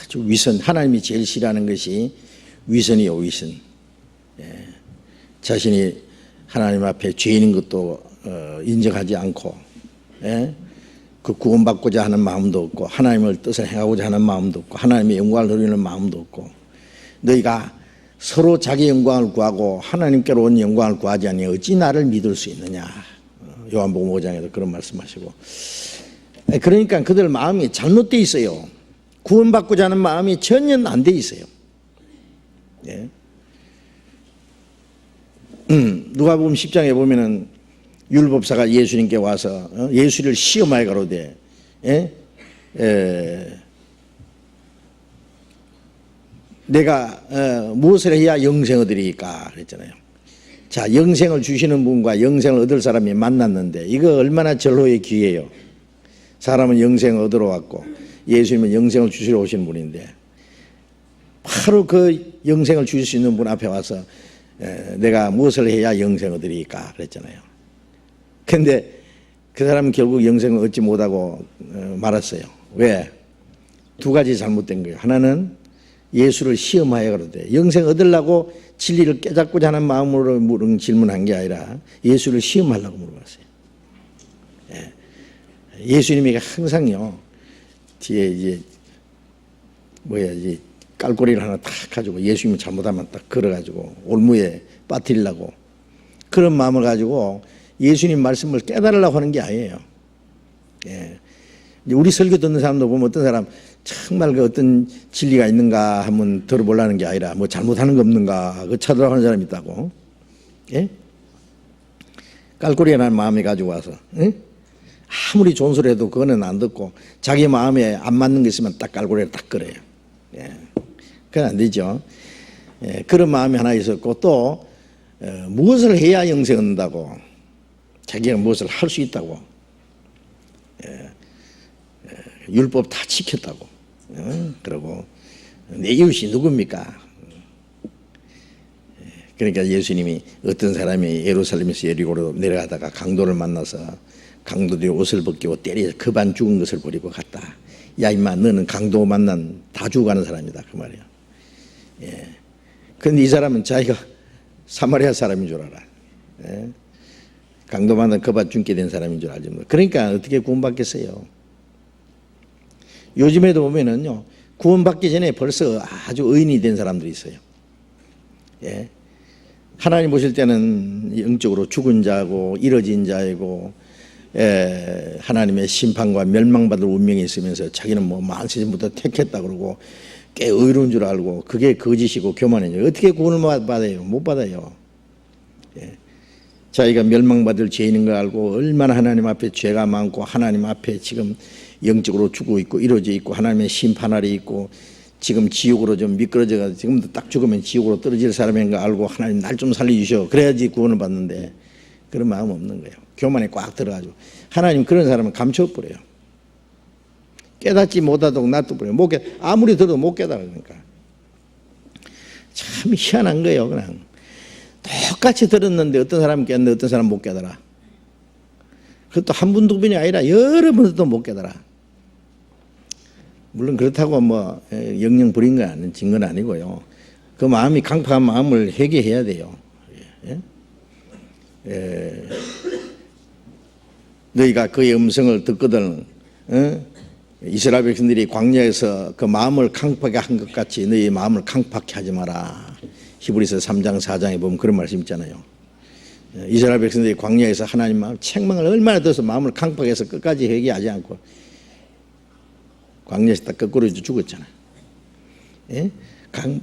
아주 위선, 하나님이 제일 싫어하는 것이 위선이요, 위선. 자신이 하나님 앞에 죄인인 것도 인정하지 않고, 그 구원받고자 하는 마음도 없고, 하나님을 뜻을 행하고자 하는 마음도 없고, 하나님의 영광을 누리는 마음도 없고, 너희가 서로 자기 영광을 구하고 하나님께로 온 영광을 구하지 아니하여 어찌 나를 믿을 수 있느냐. 요한복음 5장에도 그런 말씀하시고. 그러니까 그들 마음이 잘못되어 있어요. 구원받고자 하는 마음이 전혀 안 돼 있어요. 예. 누가복음 10장에 보면은 율법사가 예수님께 와서 예수를 시험하여 가로되 내가 무엇을 해야 영생을 얻으리까 그랬잖아요. 자, 영생을 주시는 분과 영생을 얻을 사람이 만났는데 이거 얼마나 절호의 기회예요. 사람은 영생을 얻으러 왔고 예수님은 영생을 주시러 오신 분인데 바로 그 영생을 주실 수 있는 분 앞에 와서 내가 무엇을 해야 영생을 얻으리까 그랬잖아요. 그런데 그 사람은 결국 영생을 얻지 못하고 말았어요. 왜? 두 가지 잘못된 거예요. 하나는 예수를 시험하여 그러되 영생 얻으려고 진리를 깨닫고자 하는 마음으로 질문한 게 아니라 예수를 시험하려고 물어봤어요. 예수님이 항상요 뒤에 이제 깔고리를 하나 탁 가지고 예수님이 잘못하면 딱 걸어가지고 올무에 빠뜨리려고 그런 마음을 가지고 예수님 말씀을 깨달으려고 하는 게 아니에요. 우리 설교 듣는 사람도 보면 어떤 사람 정말 그 어떤 진리가 있는가 한번 들어보려는 게 아니라 뭐 잘못하는 거 없는가 그 찾으려고 하는 사람이 있다고. 예? 깔꼬리라는 마음이 가지고 와서 아무리 좋은 소리 해도 그거는 안 듣고 자기 마음에 안 맞는 게 있으면 딱 깔꼬리를 딱 걸어요. 예. 그건 안 되죠. 예. 그런 마음이 하나 있었고 또 무엇을 해야 영생 얻는다고 자기가 무엇을 할 수 있다고 율법 다 지켰다고 그러고 내 이웃이 누굽니까? 그러니까 예수님이 어떤 사람이 예루살렘에서 여리고로 내려가다가 강도를 만나서 강도들이 옷을 벗기고 때려 급한 죽은 것을 버리고 갔다. 야 임마 너는 강도 만난 다 죽어가는 사람이다 그 말이야. 예. 그런데 이 사람은 자기가 사마리아 사람인 줄 알아. 예. 강도 만난 급한 죽게 된 사람인 줄 알지. 그러니까 어떻게 구원받겠어요? 요즘에도 보면은요 구원받기 전에 벌써 아주 의인이 된 사람들이 있어요. 예. 하나님 보실 때는 영적으로 죽은 자고 이뤄진 자이고 하나님의 심판과 멸망받을 운명이 있으면서 자기는 뭐 만세전부터 택했다 그러고 꽤 의로운 줄 알고 그게 거짓이고 교만이죠. 어떻게 구원을 받아요? 못 받아요. 예. 자기가 멸망받을 죄인인 걸 알고 얼마나 하나님 앞에 죄가 많고 하나님 앞에 지금 영적으로 죽고 있고 이루어져 있고 하나님의 심판날이 있고 지금 지옥으로 좀 미끄러져가지고 지금도 딱 죽으면 지옥으로 떨어질 사람인 거 알고 하나님 날 좀 살려주셔 그래야지 구원을 받는데 그런 마음 없는 거예요. 교만에 꽉 들어가지고 하나님 그런 사람은 감춰버려요. 깨닫지 못하도록 놔둬버려요. 아무리 들어도 못 깨달아. 그러니까 참 희한한 거예요. 그냥 똑같이 들었는데 어떤 사람은 깨닫는데 어떤 사람은 못 깨달아. 그것도 한 분 두 분이 아니라 여러 번도 못 깨달아. 물론 그렇다고 뭐 영영 버린 건 아닌 증거는 아니고요. 그 마음이 강팍한 마음을 회개해야 돼요. 너희가 그의 음성을 듣거든 이스라엘 백성들이 광야에서 그 마음을 강팍하게 한 것 같이 너희 마음을 강팍하게 하지 마라. 히브리서 3장 4장에 보면 그런 말씀 있잖아요. 이스라엘 백성들이 광야에서 하나님 마음 책망을 얼마나 들어서 마음을 강팍해서 끝까지 회개하지 않고 광야에서 딱 거꾸로 죽었잖아요. 예?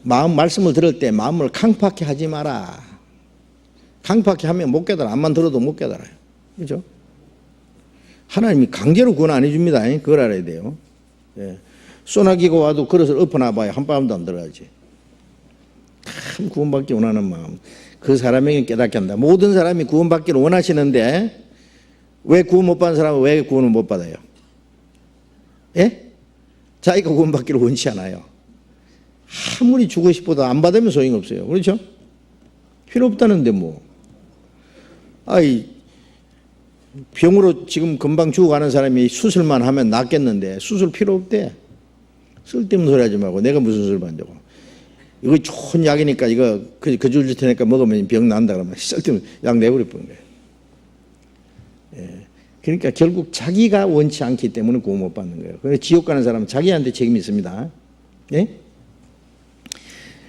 마음 말씀을 들을 때 마음을 강팍하게 하지 마라. 강팍하게 하면 못 깨달아. 암만 들어도 못 깨달아요. 그렇죠? 하나님이 강제로 구원 안 해줍니다. 그걸 알아야 돼요. 예. 소나기가 와도 그릇을 엎어놔봐야 한 바람도 안 들어가지. 참 구원받기 원하는 마음. 그 사람에게 깨닫게 한다. 모든 사람이 구원받기를 원하시는데 왜 구원 못 받는 사람은 왜 구원을 못 받아요? 예? 자기가 구원받기를 원치 않아요. 아무리 주고 싶어도 안 받으면 소용없어요. 그렇죠? 필요 없다는데 뭐. 병으로 지금 금방 죽어가는 사람이 수술만 하면 낫겠는데 수술 필요 없대. 쓸데없는 소리 하지 말고 내가 무슨 수술 받냐고. 이거 좋은 약이니까 이거 그줄 줄 테니까 먹으면 병 난다 그러면 쓸데없는 약 내버려 버린 거예요. 예. 그러니까 결국 자기가 원치 않기 때문에 구원 못 받는 거예요. 그래서 지옥 가는 사람은 자기한테 책임이 있습니다. 예?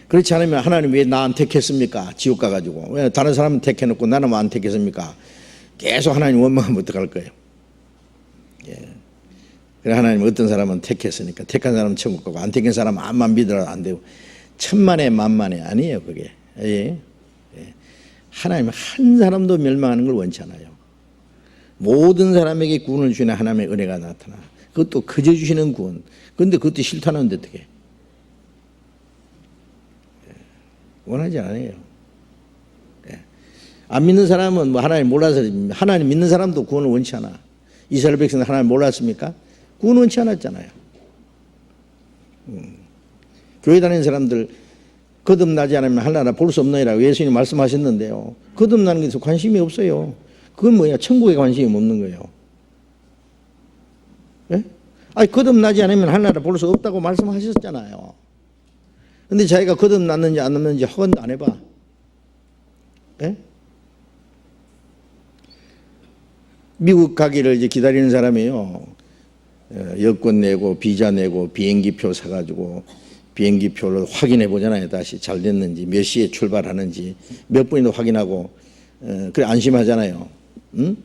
그렇지 않으면 하나님 왜 나 안 택했습니까? 지옥 가가지고. 왜 다른 사람은 택해놓고 나는 왜 안 택했습니까? 계속 하나님 원망하면 어떡할 거예요? 예. 그래 하나님 어떤 사람은 택했으니까 택한 사람은 천국 가고 안 택한 사람은 암만 믿으라도 안 되고 천만에 만만에 아니에요 그게. 예. 예. 하나님 한 사람도 멸망하는 걸 원치 않아요. 모든 사람에게 구원을 주시는 하나님의 은혜가 나타나. 그것도 그저 주시는 구원. 그런데 그것도 싫다는데 어떻게? 원하지 않아요. 예. 안 믿는 사람은 뭐 하나님 몰라서 하나님 믿는 사람도 구원을 원치 않아. 이스라엘 백성은 하나님 몰랐습니까? 구원 원치 않았잖아요. 교회 다니는 사람들 거듭나지 않으면 하나님 볼 수 없느니라고 예수님이 말씀하셨는데요. 거듭나는 것에 관심이 없어요. 그건 뭐야? 천국에 관심이 없는 거예요. 예? 거듭나지 않으면 하나님 볼 수 없다고 말씀하셨잖아요. 근데 자기가 거듭났는지 안 났는지 확인도 안 해봐. 예? 미국 가기를 이제 기다리는 사람이에요. 여권 내고 비자 내고 비행기표 사가지고 비행기표를 확인해 보잖아요. 다시 잘 됐는지 몇 시에 출발하는지 몇 분이나 확인하고 그래 안심하잖아요. 응?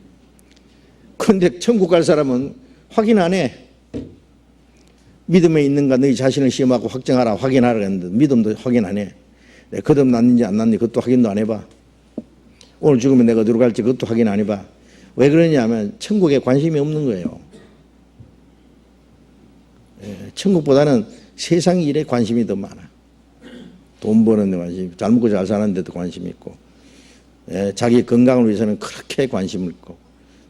그런데 천국 갈 사람은 확인 안 해. 믿음에 있는가 너희 자신을 시험하고 확정하라, 확인하라 했는데 믿음도 확인 안 해. 내가 거듭났는지 안 났는지 그것도 확인도 안 해봐. 오늘 죽으면 내가 어디로 갈지 그것도 확인 안 해봐. 왜 그러냐면 천국에 관심이 없는 거예요. 천국보다는 세상 일에 관심이 더 많아. 돈 버는 데 관심, 잘 먹고 잘 사는 데도 관심이 있고, 자기 건강을 위해서는 그렇게 관심을 있고,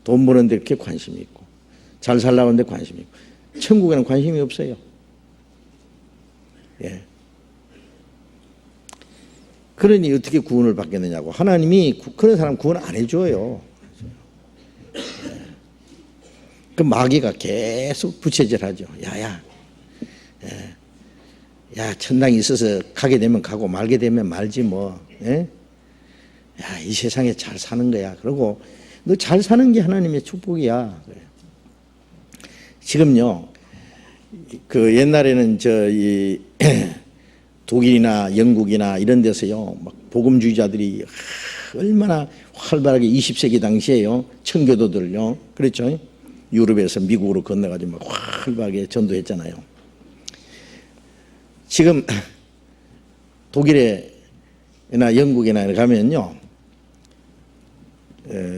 돈 버는 데 그렇게 관심이 있고, 잘 살라고 하는데 관심이 있고, 천국에는 관심이 없어요. 그러니 어떻게 구원을 받겠느냐고. 하나님이 그런 사람 구원 안 해줘요. 그 마귀가 계속 부채질하죠. 야, 천당이 있어서 가게 되면 가고 말게 되면 말지 뭐. 야, 이 세상에 잘 사는 거야. 그리고 너 잘 사는 게 하나님의 축복이야. 지금요, 그 옛날에는 이 독일이나 영국이나 이런 데서요, 막 복음주의자들이 얼마나 활발하게 20세기 당시에요, 청교도들요, 그렇죠? 유럽에서 미국으로 건너가지고 막 활발하게 전도했잖아요. 지금 독일에나 영국이나 가면요,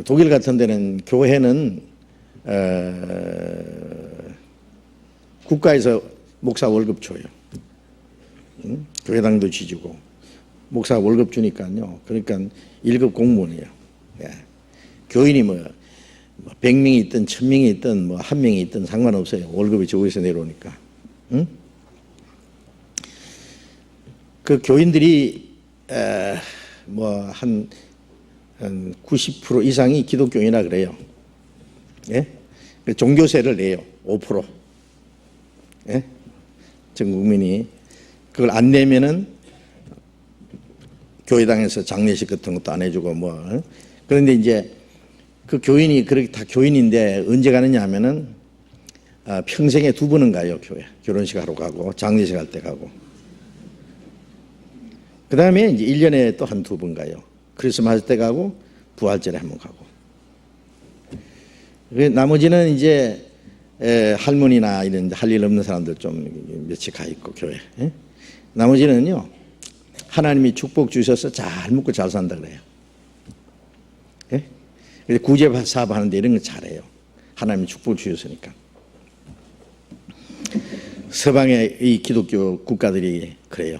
독일 같은 데는 교회는 국가에서 목사 월급 줘요. 교회당도 지주고 목사 월급 주니까요. 그러니까 1급 공무원이에요. 교인이 뭐 100명이 있든 1000명이 있든 뭐 1명이 있든 상관없어요. 월급이 저기서 내려오니까. 그 교인들이 뭐 한 90% 이상이 기독교인이라 그래요. 종교세를 내요. 5%. 전 국민이 그걸 안 내면은 교회당에서 장례식 같은 것도 안 해주고 뭐. 그런데 이제 그 교인이 그렇게 다 교인인데 언제 가느냐 하면은 평생에 2번은 가요. 교회 결혼식 하러 가고 장례식 할 때 가고. 그 다음에 이제 1년에 또 한 2번 가요. 크리스마스 때 가고 부활절에 한 번 가고. 나머지는 이제 할머니나 이런 할 일 없는 사람들 좀 며칠 가 있고 교회. 나머지는요, 하나님이 축복 주셔서 잘 먹고 잘 산다 그래요. 구제 사업 하는데 이런 거 잘해요. 하나님이 축복 주셨으니까. 서방의 이 기독교 국가들이 그래요.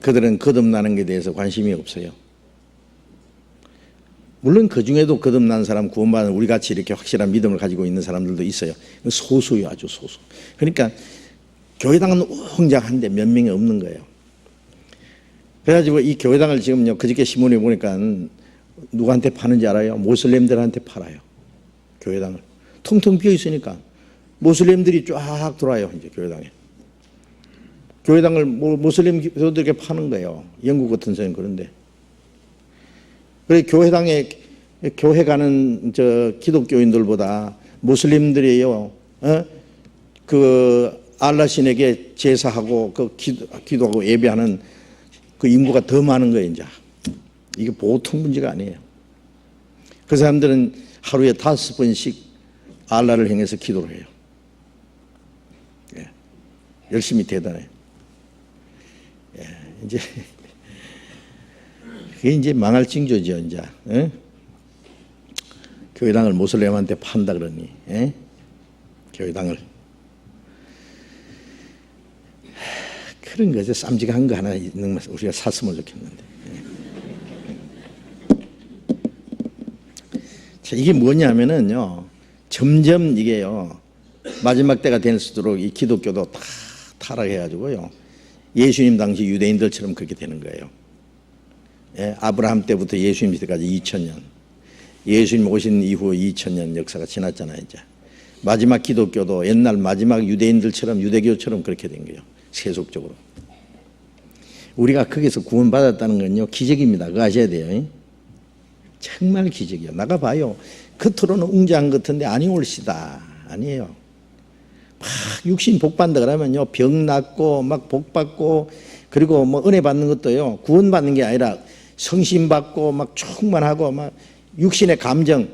그들은 거듭나는 것에 대해서 관심이 없어요. 물론 그 중에도 거듭난 사람, 구원받은 우리 같이 이렇게 확실한 믿음을 가지고 있는 사람들도 있어요. 소수요, 아주 소수. 그러니까 교회당은 웅장한데 몇 명이 없는 거예요. 그래가지고 이 교회당을 지금요, 그저께 신문에 보니까 누구한테 파는지 알아요? 모슬렘들한테 팔아요. 교회당을. 텅텅 비어 있으니까 모슬렘들이 쫙 들어와요, 이제 교회당에. 교회당을 모슬렘 교도들에게 파는 거예요. 영국 같은 데는 그런데. 그래 교회당에 교회 가는 저 기독교인들보다 모슬림들이요, 그 알라 신에게 제사하고 그 기도하고 예배하는 그 인구가 더 많은 거예요. 이제 이게 보통 문제가 아니에요. 그 사람들은 하루에 5번씩 알라를 향해서 기도를 해요. 열심히 대단해요. 이제 그게 이제 망할 징조죠, 이제. 교회당을 모슬렘한테 판다 그러니, 교회당을. 그런 거죠. 쌈직한 거 하나 있는 것 우리가 샀으면 좋겠는데. 자, 이게 뭐냐면은요, 점점 이게요, 마지막 때가 될수록 이 기독교도 다 타락해가지고요, 예수님 당시 유대인들처럼 그렇게 되는 거예요. 아브라함 때부터 예수님 시대까지 2000년, 예수님 오신 이후 2000년 역사가 지났잖아요. 이제 마지막 기독교도 옛날 마지막 유대인들처럼, 유대교처럼 그렇게 된 거예요. 세속적으로. 우리가 거기서 구원받았다는 건요, 기적입니다. 그거 아셔야 돼요. 정말 기적이에요. 나가봐요. 겉으로는 웅장한 것 같은데 아니 올시다. 아니에요. 막 육신 복 받는다 그러면요, 병 낫고 막 복 받고, 그리고 뭐 은혜 받는 것도요, 구원 받는 게 아니라 성신 받고 막 충만하고 막 육신의 감정,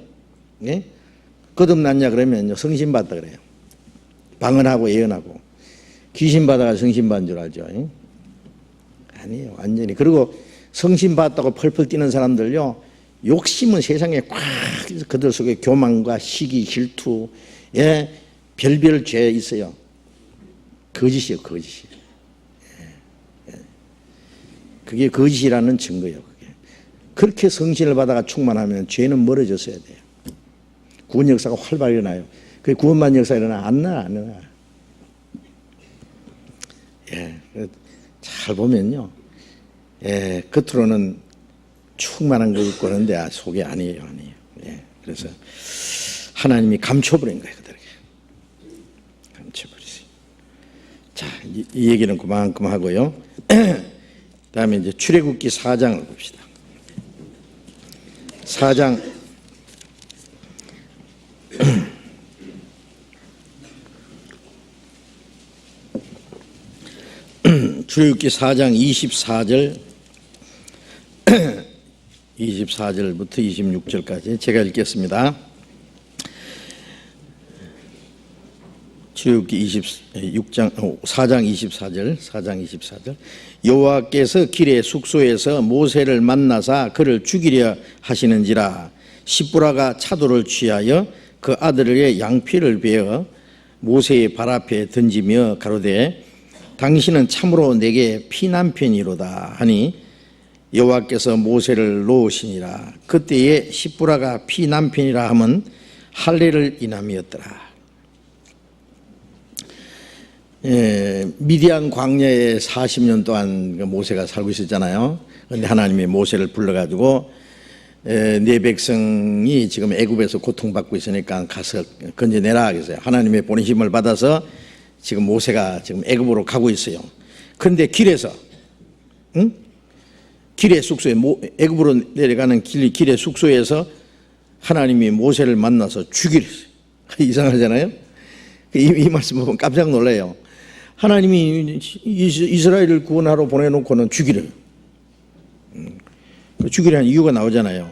거듭났냐 그러면요, 성신 받다 그래요. 방언하고 예언하고 귀신 받아가 성신 받은 줄 알죠? 아니에요, 완전히. 그리고 성신 받았다고 펄펄 뛰는 사람들요, 욕심은 세상에 꽉 그들 속에 교만과 시기, 질투, 별별 죄 있어요. 거짓이에요, 거짓이. 그게 거짓이라는 증거예요. 그게. 그렇게 성신을 받아가 충만하면 죄는 멀어졌어야 돼요. 구원 역사가 활발히 일어나요. 그 구원만 역사 일어나? 안 나. 잘 보면요, 겉으로는 충만한 것 같고 그런데 속이 아니에요. 그래서 하나님이 감춰버린 거예요, 그들에게. 감춰버리세요. 자, 이 얘기는 그만큼 하고요. 다음에 이제 출애굽기 4장을 봅시다. 4장 출애굽기 4장 24절부터 26절까지 제가 읽겠습니다. 출애굽기 4장 24절. 여호와께서 길의 숙소에서 모세를 만나사 그를 죽이려 하시는지라. 시브라가 차도를 취하여 그 아들의 양피를 베어 모세의 발 앞에 던지며 가로되 당신은 참으로 내게 피난편이로다 하니 여호와께서 모세를 놓으시니라. 그때에 시브라가 피난편이라 함은 할례를 인함이었더라. 미디안 광야에 40년 동안 모세가 살고 있었잖아요. 그런데 하나님이 모세를 불러가지고 네 백성이 지금 애굽에서 고통받고 있으니까 가서 건져내라 그랬어요. 하나님의 보내심을 받아서 지금 모세가 지금 애굽으로 가고 있어요. 그런데 길에서 길의 숙소에 애굽으로 내려가는 길의 숙소에서 하나님이 모세를 만나서 죽이려 했어요. 이상하잖아요. 이 말씀 보면 깜짝 놀라요. 하나님이 이스라엘을 구원하러 보내놓고는 죽이려. 죽이려는 이유가 나오잖아요.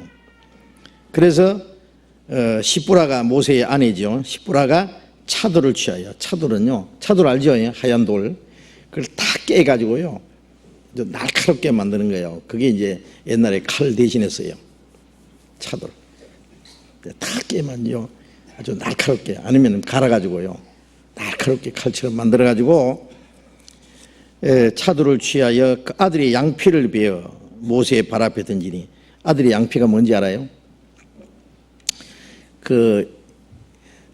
그래서 시브라가 모세의 아내죠. 시브라가 차돌을 취하여, 차돌 알죠? 하얀 돌. 그걸 다 깨가지고요, 날카롭게 만드는 거예요. 그게 이제 옛날에 칼 대신했어요. 차돌. 다 깨면요, 아주 날카롭게, 아니면 갈아가지고요, 날카롭게 칼처럼 만들어가지고 차돌을 취하여 그 아들의 양피를 베어 모세의 발 앞에 던지니. 아들의 양피가 뭔지 알아요?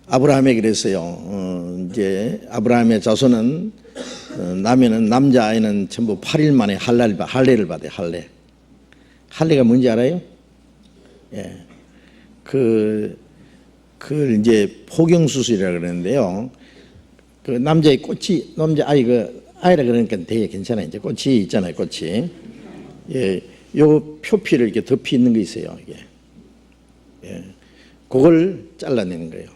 아브라함에게 그랬어요. 이제 아브라함의 자손은 나면은 남자아이는 전부 8일 만에 할례를 받아요. 할례가 뭔지 알아요? 그걸 이제 포경수술이라고 그러는데요. 그 남자의 꽃이, 아이라 그러니까 되게 괜찮아요. 이제 꽃이 있잖아요, 꽃이. 요 표피를 이렇게 덮이 있는 거 있어요, 이게. 그걸 잘라내는 거예요.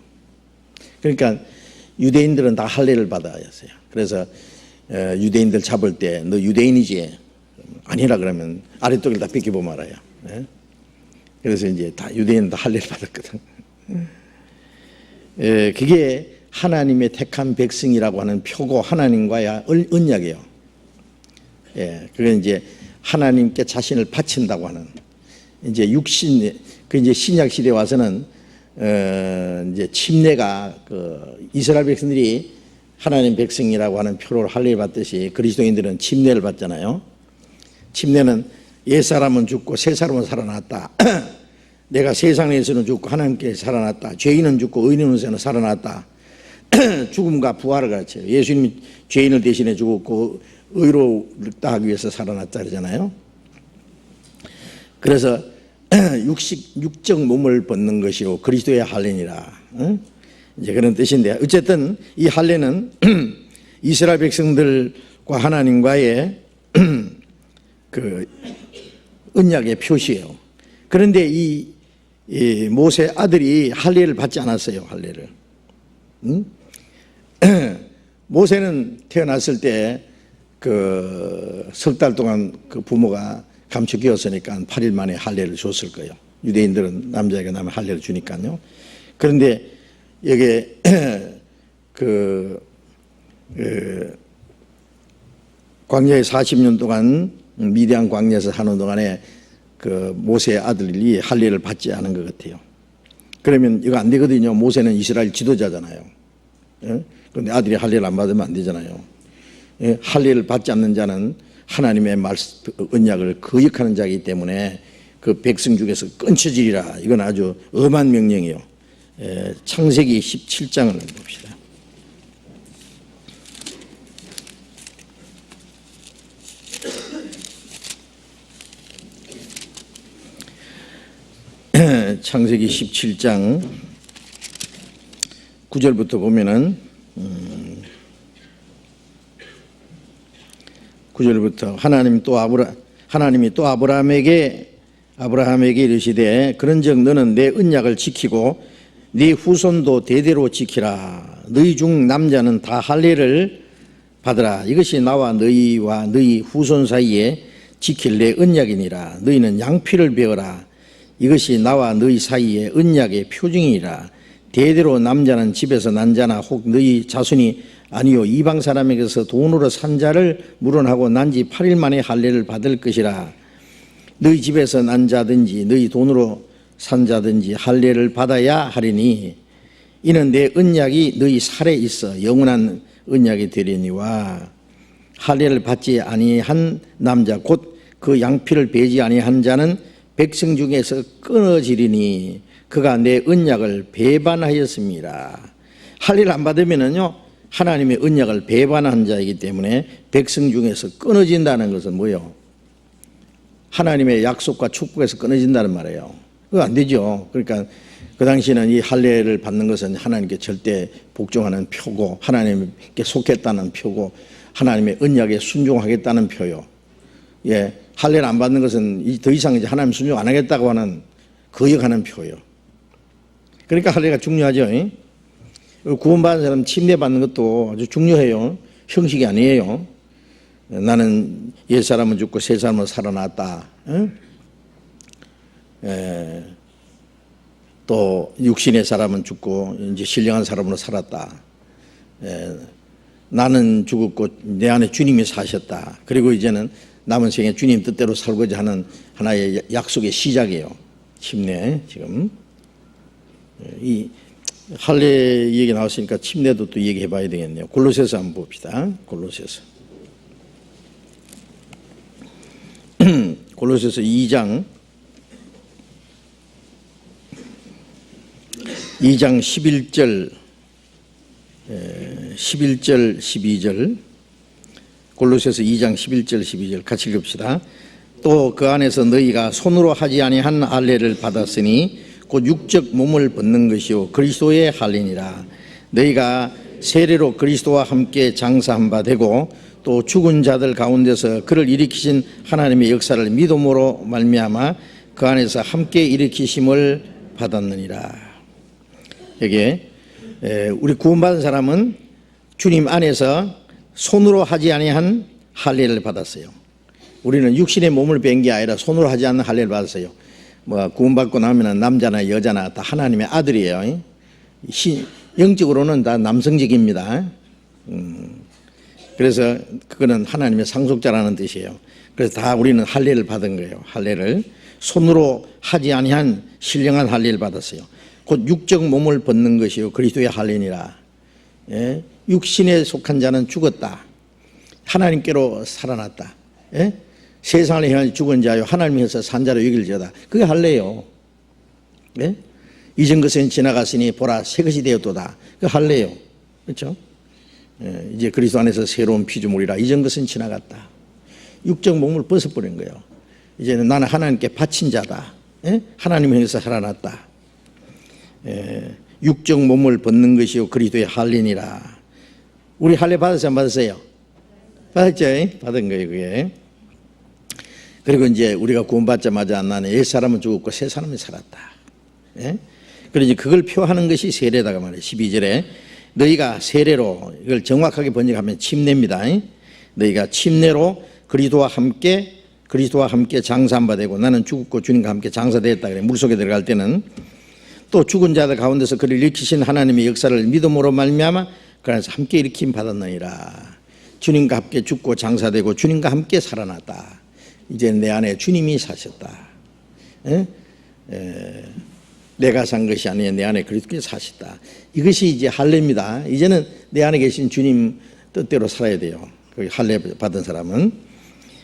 그러니까 유대인들은 다 할례를 받아야 했어요. 그래서 유대인들 잡을 때 너 유대인이지? 아니라 그러면 아랫도를 다 뺏기고 말아요. 그래서 이제 다 유대인은 다 할례를 받았거든. 그게 하나님의 택한 백성이라고 하는 표고 하나님과의 언약이에요. 그게 이제 하나님께 자신을 바친다고 하는, 이제 이제 신약 시대에 와서는 이제 침례가 이스라엘 백성들이 하나님 백성이라고 하는 표를 할례를 받듯이 그리스도인들은 침례를 받잖아요. 침례는 옛사람은 죽고 새사람은 살아났다. 내가 세상에서는 죽고 하나님께 살아났다. 죄인은 죽고 의인은 살아났다. 죽음과 부활을 가르쳐요. 예수님이 죄인을 대신해 죽었고 의롭다 하기 위해서 살아났다 그러잖아요. 그래서 육적 몸을 벗는 것이요 그리스도의 할례니라. 이제 그런 뜻인데, 어쨌든 이 할례는 이스라엘 백성들과 하나님과의 그 언약의 표시예요. 그런데 이 모세 아들이 할례를 받지 않았어요. 할례를. 모세는 태어났을 때 석 달 동안 그 부모가 감축이었으니까 8일 만에 할례를 줬을 거예요. 유대인들은 남자에게 나면 할례를 주니까요. 그런데 여기 광야에 40년 동안 미디안 광야에서 사는 동안에 그 모세의 아들이 할례를 받지 않은 것 같아요. 그러면 이거 안 되거든요. 모세는 이스라엘 지도자잖아요. 그런데 아들이 할례를 안 받으면 안 되잖아요. 할례를 받지 않는 자는 하나님의 언약을 거역하는 자이기 때문에 그 백성 중에서 끊쳐지리라. 이건 아주 엄한 명령이에요. 창세기 17장을 봅시다. 창세기 17장 9절부터 보면은 9절부터 하나님이 또 아브라함에게 이르시되 그런즉 너는 내 언약을 지키고 네 후손도 대대로 지키라. 너희 중 남자는 다 할례를 받으라. 이것이 나와 너희와 너희 후손 사이에 지킬 내 언약이니라. 너희는 양피를 베어라. 이것이 나와 너희 사이의 언약의 표징이라. 대대로 남자는 집에서 난 자나 혹 너희 자손이 아니요 이방 사람에게서 돈으로 산 자를 물어하고 난 지 8일 만에 할례를 받을 것이라. 너희 집에서 난 자든지 너희 돈으로 산 자든지 할례를 받아야 하리니 이는 내 언약이 너희 살에 있어 영원한 언약이 되리니와 할례를 받지 아니한 남자 곧 그 양피를 베지 아니한 자는 백성 중에서 끊어지리니 그가 내 언약을 배반하였습니다. 할례를 안 받으면은요 하나님의 언약을 배반한 자이기 때문에 백성 중에서 끊어진다는 것은 뭐예요? 하나님의 약속과 축복에서 끊어진다는 말이에요. 그거 안 되죠. 그러니까 그 당시에는 이 할례를 받는 것은 하나님께 절대 복종하는 표고 하나님께 속했다는 표고 하나님의 언약에 순종하겠다는 표요. 할례를 안 받는 것은 더 이상 이제 하나님 순종 안 하겠다고 하는 거역하는 표요. 그러니까 할례가 중요하죠. 구원받은 사람 침례받는 것도 아주 중요해요. 형식이 아니에요. 나는 옛 사람은 죽고 새 사람은 살아났다. 또 육신의 사람은 죽고 이제 신령한 사람으로 살았다. 나는 죽었고 내 안에 주님이 사셨다. 그리고 이제는 남은 생에 주님 뜻대로 살고자 하는 하나의 약속의 시작이에요. 침례 지금 이 할례 얘기 나왔으니까 침례도 또 얘기해 봐야 되겠네요. 골로새서 한번 봅시다. 골로새서 2장 11절 12절 골로새서 2장 11절 12절 같이 읽읍시다. 또 그 안에서 너희가 손으로 하지 아니한 할례를 받았으니 곧 육적 몸을 벗는 것이요 그리스도의 할례니라. 너희가 세례로 그리스도와 함께 장사한 바 되고 또 죽은 자들 가운데서 그를 일으키신 하나님의 역사를 믿음으로 말미암아 그 안에서 함께 일으키심을 받았느니라. 여기에 우리 구원받은 사람은 주님 안에서 손으로 하지 아니한 할례를 받았어요. 우리는 육신의 몸을 뺀 게 아니라 손으로 하지 않는 할례를 받았어요. 구원받고 나면 남자나 여자나 다 하나님의 아들이에요. 영적으로는 다 남성적입니다. 그래서 그거는 하나님의 상속자라는 뜻이에요. 그래서 다 우리는 할례를 받은 거예요. 할례를 손으로 하지 아니한 신령한 할례를 받았어요. 곧 육적 몸을 벗는 것이요 그리스도의 할례니라. 육신에 속한 자는 죽었다. 하나님께로 살아났다. 세상을 향해 죽은 자요 하나님께서 산 자로 여길지어다. 그게 할례예요. 이전 것은 지나갔으니 보라 새 것이 되었도다. 그게 할례예요. 그렇죠? 이제 그리스도 안에서 새로운 피조물이라. 이전 것은 지나갔다. 육적 몸을 벗어버린 거예요. 이제는 나는 하나님께 바친 자다. 하나님 향해서 살아났다. 육적 몸을 벗는 것이요 그리스도의 할례니라. 우리 할례 받았어요? 안 받았어요? 받았죠? 받은 거예요 그게. 그리고 이제 우리가 구원받자마자 나는 옛 사람은 죽었고 새 사람이 살았다. 그러니 그걸 표하는 것이 세례다가 말이에요. 12절에 너희가 세례로, 이걸 정확하게 번역하면 침례입니다. 너희가 침례로 그리스도와 함께 장사한 바 되고 나는 죽었고 주님과 함께 장사되었다 그래. 물속에 들어갈 때는 또 죽은 자들 가운데서 그를 일으키신 하나님의 역사를 믿음으로 말미암아 그래서 함께 일으킴 받았느니라. 주님과 함께 죽고 장사되고 주님과 함께 살아났다. 이제 내 안에 주님이 사셨다. 내가 산 것이 아니라 내 안에 그리스도께서 사셨다. 이것이 이제 할례입니다. 이제는 내 안에 계신 주님 뜻대로 살아야 돼요. 그 할례 받은 사람은.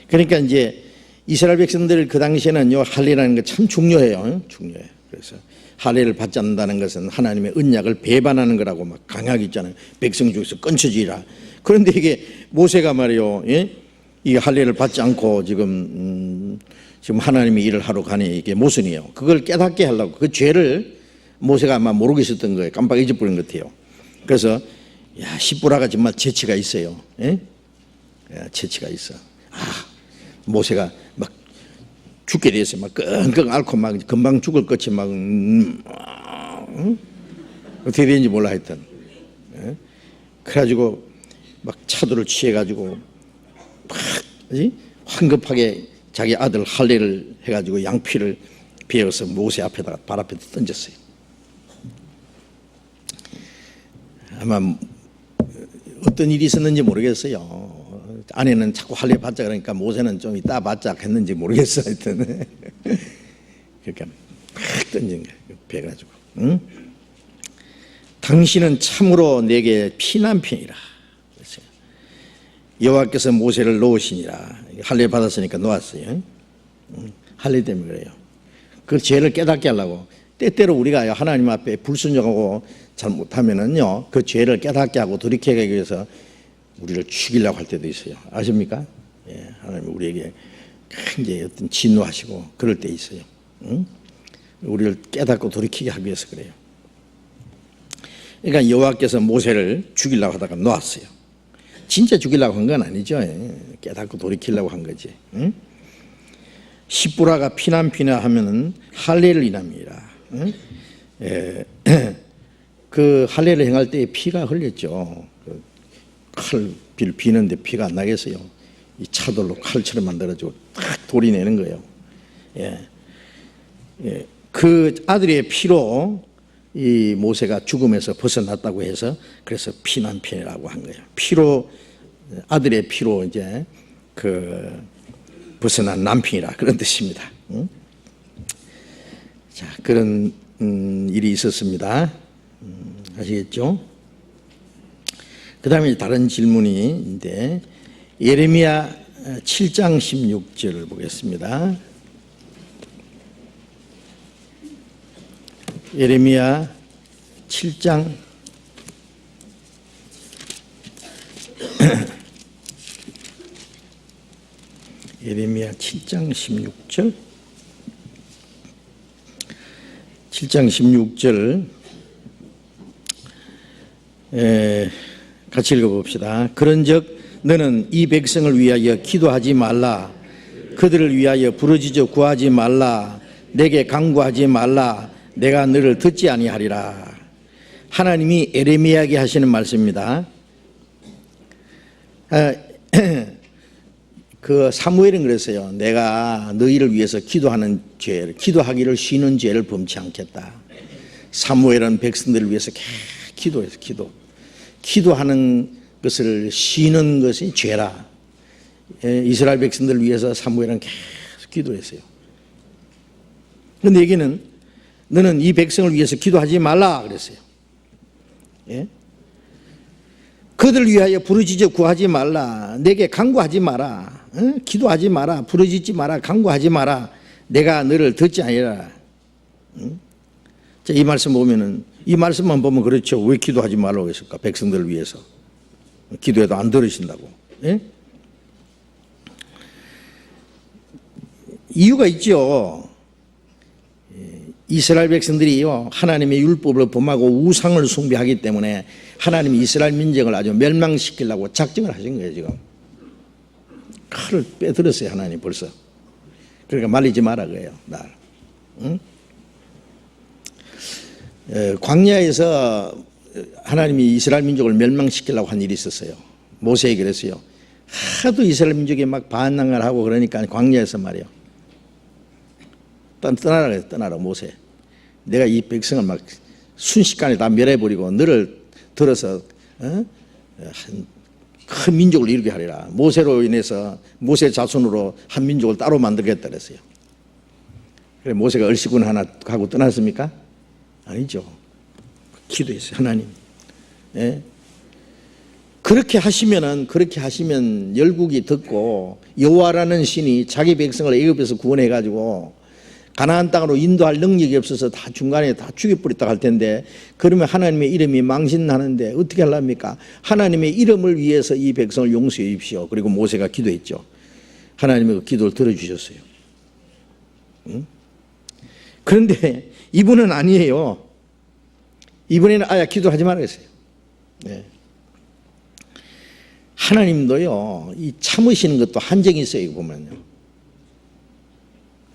그러니까 이제 이스라엘 백성들 그 당시에는 요 할례라는 게 참 중요해요. 중요해요. 그래서 할례를 받지 않는다는 것은 하나님의 언약을 배반하는 거라고 막 강하게 있잖아요. 백성 중에서 끊쳐지라. 그런데 이게 모세가 말이요, 이 할례를 받지 않고 지금 하나님이 일을 하러 가니 이게 모순이에요. 그걸 깨닫게 하려고 그 죄를 모세가 아마 모르고 있었던 거예요. 깜빡 잊어버린 것 같아요. 그래서 야, 십부라가 정말 재치가 있어요. 야, 재치가 있어. 모세가 막 죽게 됐어요. 막 끙끙 앓고 막 금방 죽을 것이 막 어떻게 되는지 몰라 하여튼. 그래가지고 막 차도를 취해가지고 막 황급하게 자기 아들 할례를 해가지고 양피를 베어서 모세 앞에다가 발 앞에 던졌어요. 아마 어떤 일이 있었는지 모르겠어요. 아내는 자꾸 할례 받자 그러니까 모세는 좀 이따 받자 했는지 모르겠어. 하여튼 그러니까 막 던진 거예요. 베가지고. 당신은 참으로 내게 피난편이라. 여호와께서 모세를 놓으시니라. 할례 받았으니까 놓았어요. 할례 때문에 그래요. 그 죄를 깨닫게 하려고. 때때로 우리가 하나님 앞에 불순종하고 잘못하면은요, 그 죄를 깨닫게 하고 돌이키게 하기 위해서 우리를 죽이려고 할 때도 있어요. 아십니까? 예, 하나님 우리에게 굉장히 어떤 진노하시고 그럴 때 있어요. 우리를 깨닫고 돌이키게 하기 위해서 그래요. 그러니까 여호와께서 모세를 죽이려고 하다가 놓았어요. 진짜 죽이려고 한 건 아니죠. 깨닫고 돌이키려고 한 거지. 십부라가 피난피나 하면은 할례를 인함이라. 그 할례를 행할 때 피가 흘렸죠. 칼 비는데 피가 안 나겠어요. 이 차돌로 칼처럼 만들어지고 딱 돌이 내는 거예요. 그 아들의 피로 이 모세가 죽음에서 벗어났다고 해서 그래서 피난편이라고 한 거예요. 피로 아들의 피로 이제 그 벗어난 남편이라 그런 뜻입니다. 자, 그런 일이 있었습니다. 아시겠죠? 그 다음에 다른 질문인데 예레미야 7장 16절을 보겠습니다. 예레미야 7장 예레미야 7장 16절 7장 16절 같이 읽어봅시다. 그런즉 너는 이 백성을 위하여 기도하지 말라. 그들을 위하여 부르짖어 구하지 말라. 내게 간구하지 말라. 내가 너를 듣지 아니하리라. 하나님이 예레미야에게 하시는 말씀입니다. 그 사무엘은 그랬어요. 내가 너희를 위해서 기도하는 죄를, 기도하기를 쉬는 죄를 범치 않겠다. 사무엘은 백성들을 위해서 계속 기도해서 기도하는 것을 쉬는 것이 죄라. 이스라엘 백성들을 위해서 사무엘은 계속 기도했어요. 그런데 여기는 너는 이 백성을 위해서 기도하지 말라 그랬어요. 그들을 위하여 부르짖어 구하지 말라. 내게 간구하지 마라. 기도하지 마라. 부르짖지 마라. 간구하지 마라. 내가 너를 듣지 아니라. 자, 이 말씀 보면은 이 말씀만 보면 그렇죠. 왜 기도하지 말라고 했을까? 백성들을 위해서. 기도해도 안 들으신다고. 이유가 있죠. 이스라엘 백성들이요, 하나님의 율법을 범하고 우상을 숭배하기 때문에 하나님이 이스라엘 민족을 아주 멸망시키려고 작정을 하신 거예요. 지금 칼을 빼들었어요. 하나님 벌써. 그러니까 말리지 마라 그래요. 날. 광야에서 하나님이 이스라엘 민족을 멸망시키려고 한 일이 있었어요. 모세에게 그랬어요. 하도 이스라엘 민족이 막 반항을 하고 그러니까 광야에서 말이에요. 떠나라 그래요. 떠나라 모세. 내가 이 백성을 막 순식간에 다 멸해버리고 너를 들어서 큰 민족을 이루게 하리라. 모세로 인해서 모세 자손으로 한 민족을 따로 만들겠다 그랬어요. 그래 모세가 얼씨군 하나 가고 떠났습니까? 아니죠. 기도했어요. 하나님. 예? 그렇게 하시면 열국이 듣고 여호와라는 신이 자기 백성을 애굽에서 구원해 가지고 가나안 땅으로 인도할 능력이 없어서 다 중간에 다 죽여버렸다 할 텐데, 그러면 하나님의 이름이 망신나는데 어떻게 하랍니까? 하나님의 이름을 위해서 이 백성을 용서해 주십시오. 그리고 모세가 기도했죠. 하나님의 그 기도를 들어주셨어요. 응? 그런데 이분은 아니에요. 이번에는 아예 기도하지 말았어요. 네. 하나님도요, 이 참으시는 것도 한정이 있어요. 보면요.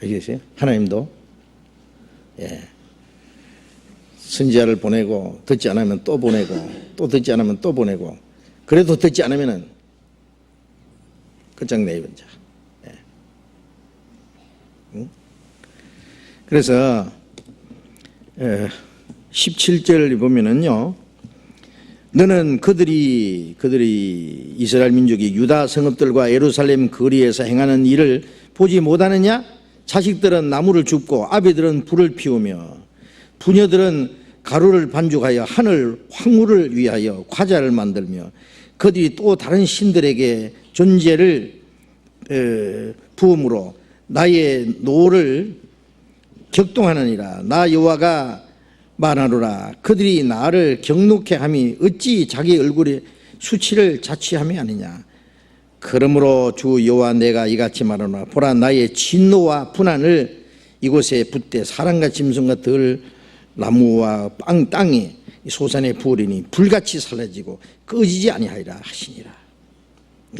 아시겠어요? 하나님도 예. 선지자를 보내고 듣지 않으면 또 보내고 또 듣지 않으면 또 보내고, 그래도 듣지 않으면은 끝장내요. 예. 응? 그래서 17절 보면은요, 너는 그들이 이스라엘 민족이 유다 성읍들과 예루살렘 거리에서 행하는 일을 보지 못하느냐? 자식들은 나무를 줍고 아비들은 불을 피우며 부녀들은 가루를 반죽하여 하늘 황후를 위하여 과자를 만들며 그들이 또 다른 신들에게 존재를 부음으로 나의 노를 격동하느니라. 나 여호와가 말하노라. 그들이 나를 경노케 함이 어찌 자기 얼굴에 수치를 자취함이 아니냐. 그러므로 주 여호와 내가 이같이 말하노라. 보라, 나의 진노와 분한을 이곳에 붓되 사람과 짐승과 들 나무와 땅에 소산에 부으리니 불같이 살라지고 꺼지지 아니하리라 하시니라.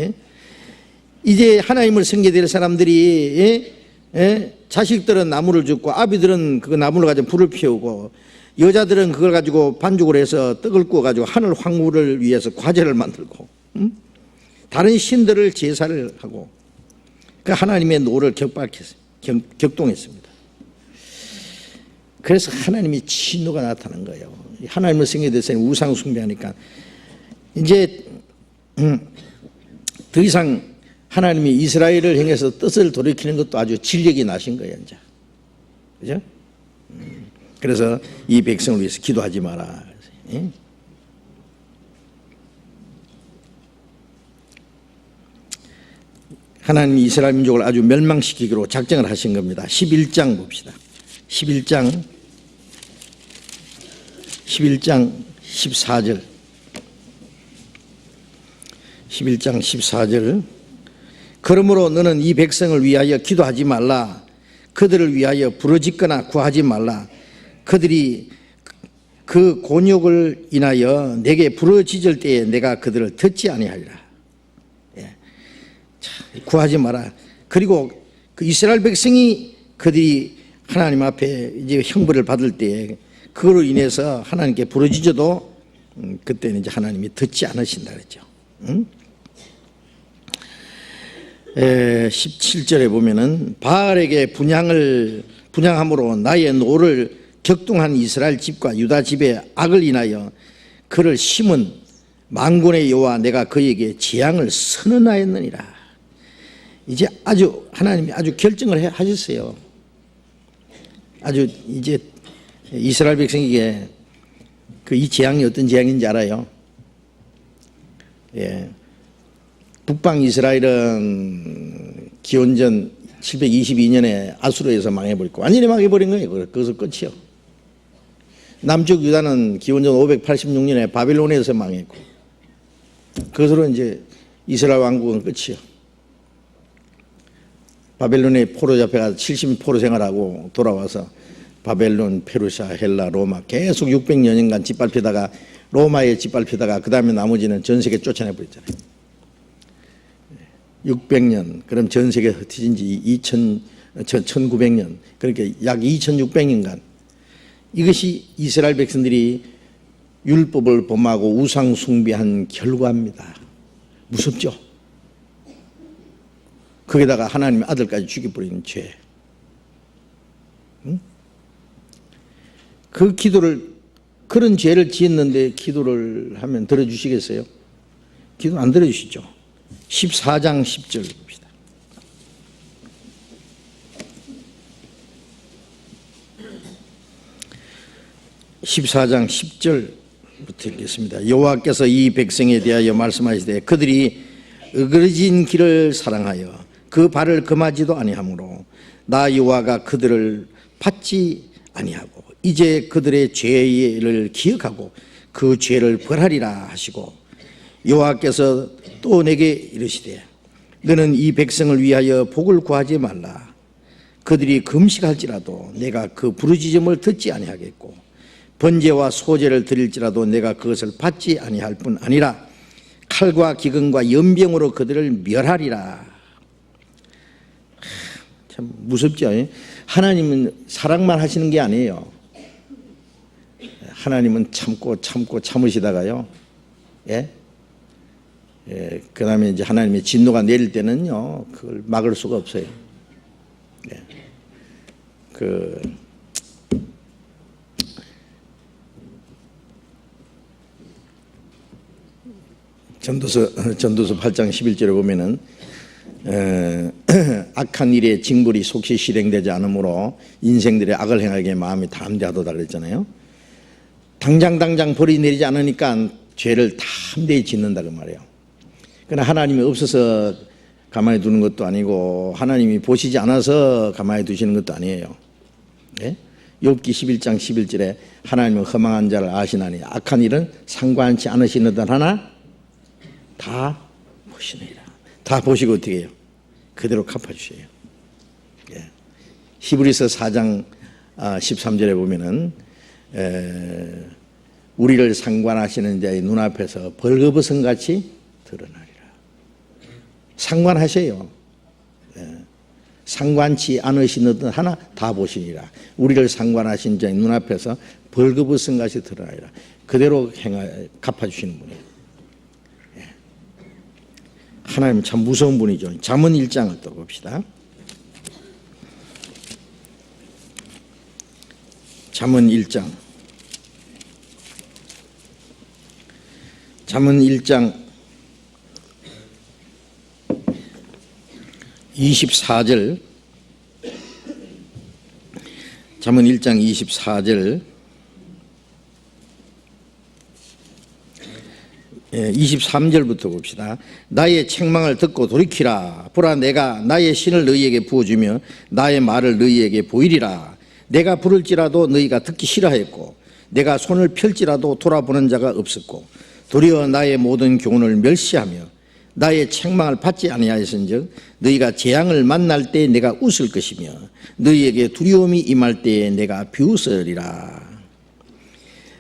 예? 이제 하나님을 섬기될 사람들이 자식들은 나무를 줍고 아비들은 그 나무를 가지고 불을 피우고 여자들은 그걸 가지고 반죽을 해서 떡을 구워 가지고 하늘 황후를 위해서 과제를 만들고 다른 신들을 제사를 하고 그 하나님의 노를 격동했습니다. 그래서 하나님이 진노가 나타난 거예요. 하나님을 섬기듯이 우상 숭배하니까 이제 더 이상 하나님이 이스라엘을 향해서 뜻을 돌이키는 것도 아주 진력이 나신 거예요. 이제. 그죠? 그래서 이 백성을 위해서 기도하지 마라. 하나님이 이스라엘 민족을 아주 멸망시키기로 작정을 하신 겁니다. 11장 봅시다. 11장 14절 11장 14절 그러므로 너는 이 백성을 위하여 기도하지 말라. 그들을 위하여 부르짖거나 구하지 말라. 그들이 그 곤욕을 인하여 내게 부르짖을 때에 내가 그들을 듣지 아니하리라. 예. 자, 구하지 마라. 그리고 그 이스라엘 백성이 그들이 하나님 앞에 이제 형벌을 받을 때에 그거로 인해서 하나님께 부르짖어도 그때는 이제 하나님이 듣지 않으신다 그랬죠. 응? 17절에 보면은 바알에게 분향함으로 나의 노를 격동한 이스라엘 집과 유다 집의 악을 인하여 그를 심은 만군의 여호와 내가 그에게 재앙을 선언하였느니라. 이제 아주 하나님이 아주 결정을 하셨어요. 아주 이제 이스라엘 백성에게 그 이 재앙이 어떤 재앙인지 알아요? 예. 북방 이스라엘은 기원전 722년에 아수르에서 망해버렸고 완전히 망해버린 거예요. 그것은 끝이요. 남쪽 유다는 기원전 586년에 바벨론에서 망했고 그것으로 이제 이스라엘 왕국은 끝이요. 바벨론에 포로 잡혀가 70포로 생활하고 돌아와서 바벨론, 페르시아, 헬라, 로마 계속 600년간 짓밟히다가 로마에 짓밟히다가 그 다음에 나머지는 전 세계 쫓아내버렸잖아요. 600년, 그럼 전 세계 흩어진 지 1900년, 그러니까 약 2600년간 이것이 이스라엘 백성들이 율법을 범하고 우상 숭배한 결과입니다. 무섭죠? 거기다가 하나님의 아들까지 죽여버린 죄. 응? 그 기도를 그런 죄를 지었는데 기도를 하면 들어주시겠어요? 기도 안 들어주시죠. 14장 10절 봅시다. 14장 10절부터 읽겠습니다. 여호와께서 이 백성에 대하여 말씀하시되 그들이 으그러진 길을 사랑하여 그 발을 금하지도 아니하므로 나 여호와가 그들을 받지 아니하고 이제 그들의 죄를 기억하고 그 죄를 벌하리라 하시고, 여호와께서 또 내게 이르시되 너는 이 백성을 위하여 복을 구하지 말라. 그들이 금식할지라도 내가 그 부르짖음을 듣지 아니하겠고 번제와 소제를 드릴지라도 내가 그것을 받지 아니할 뿐 아니라 칼과 기근과 연병으로 그들을 멸하리라. 참 무섭죠. 하나님은 사랑만 하시는 게 아니에요. 하나님은 참으시다가요. 그 다음에 이제 하나님의 진노가 내릴 때는요, 그걸 막을 수가 없어요. 전도서 8장 11절에 보면은 악한 일의 징벌이 속히 실행되지 않으므로 인생들의 악을 행하기에 마음이 담대하도다 그랬잖아요. 당장 벌이 내리지 않으니까 죄를 담대히 짓는다 그 말이에요. 그러나 하나님이 없어서 가만히 두는 것도 아니고 하나님이 보시지 않아서 가만히 두시는 것도 아니에요. 욥기 11장 11절에 하나님은 허망한 자를 아시나니 악한 일은 상관치 않으시는 하나 다 보시느니라. 다 보시고 어떻게 해요? 그대로 갚아주셔요. 히브리서 4장 13절에 보면은 우리를 상관하시는 자의 눈앞에서 벌거벗은 같이 드러나리라. 상관하셔요. 상관치 않으시는 하나 다 보시니라. 우리를 상관하신 자의 눈앞에서 벌거벗은 같이 드러나리라. 그대로 갚아주시는 분이에요. 하나님 참 무서운 분이죠. 잠언 1장을 또 봅시다. 잠언 1장 24절, 잠언 1장 24절 23절부터 봅시다. 나의 책망을 듣고 돌이키라. 보라, 내가 나의 신을 너희에게 부어주며 나의 말을 너희에게 보이리라. 내가 부를지라도 너희가 듣기 싫어했고 내가 손을 펼지라도 돌아보는 자가 없었고 도리어 나의 모든 교훈을 멸시하며 나의 책망을 받지 아니하였은즉 너희가 재앙을 만날 때 내가 웃을 것이며 너희에게 두려움이 임할 때에 내가 비웃으리라.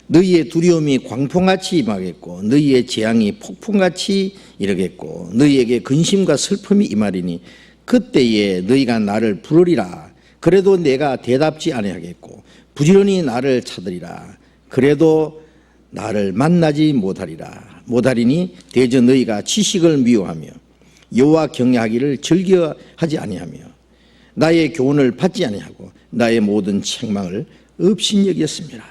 너희의 두려움이 광풍같이 임하겠고 너희의 재앙이 폭풍같이 이르겠고 너희에게 근심과 슬픔이 임하리니 그때에 너희가 나를 부르리라. 그래도 내가 대답지 아니하겠고 부지런히 나를 찾으리라. 그래도 나를 만나지 못하리니 대저 너희가 지식을 미워하며 여호와 경외하기를 즐겨하지 아니하며 나의 교훈을 받지 아니하고 나의 모든 책망을 업신여겼습니다.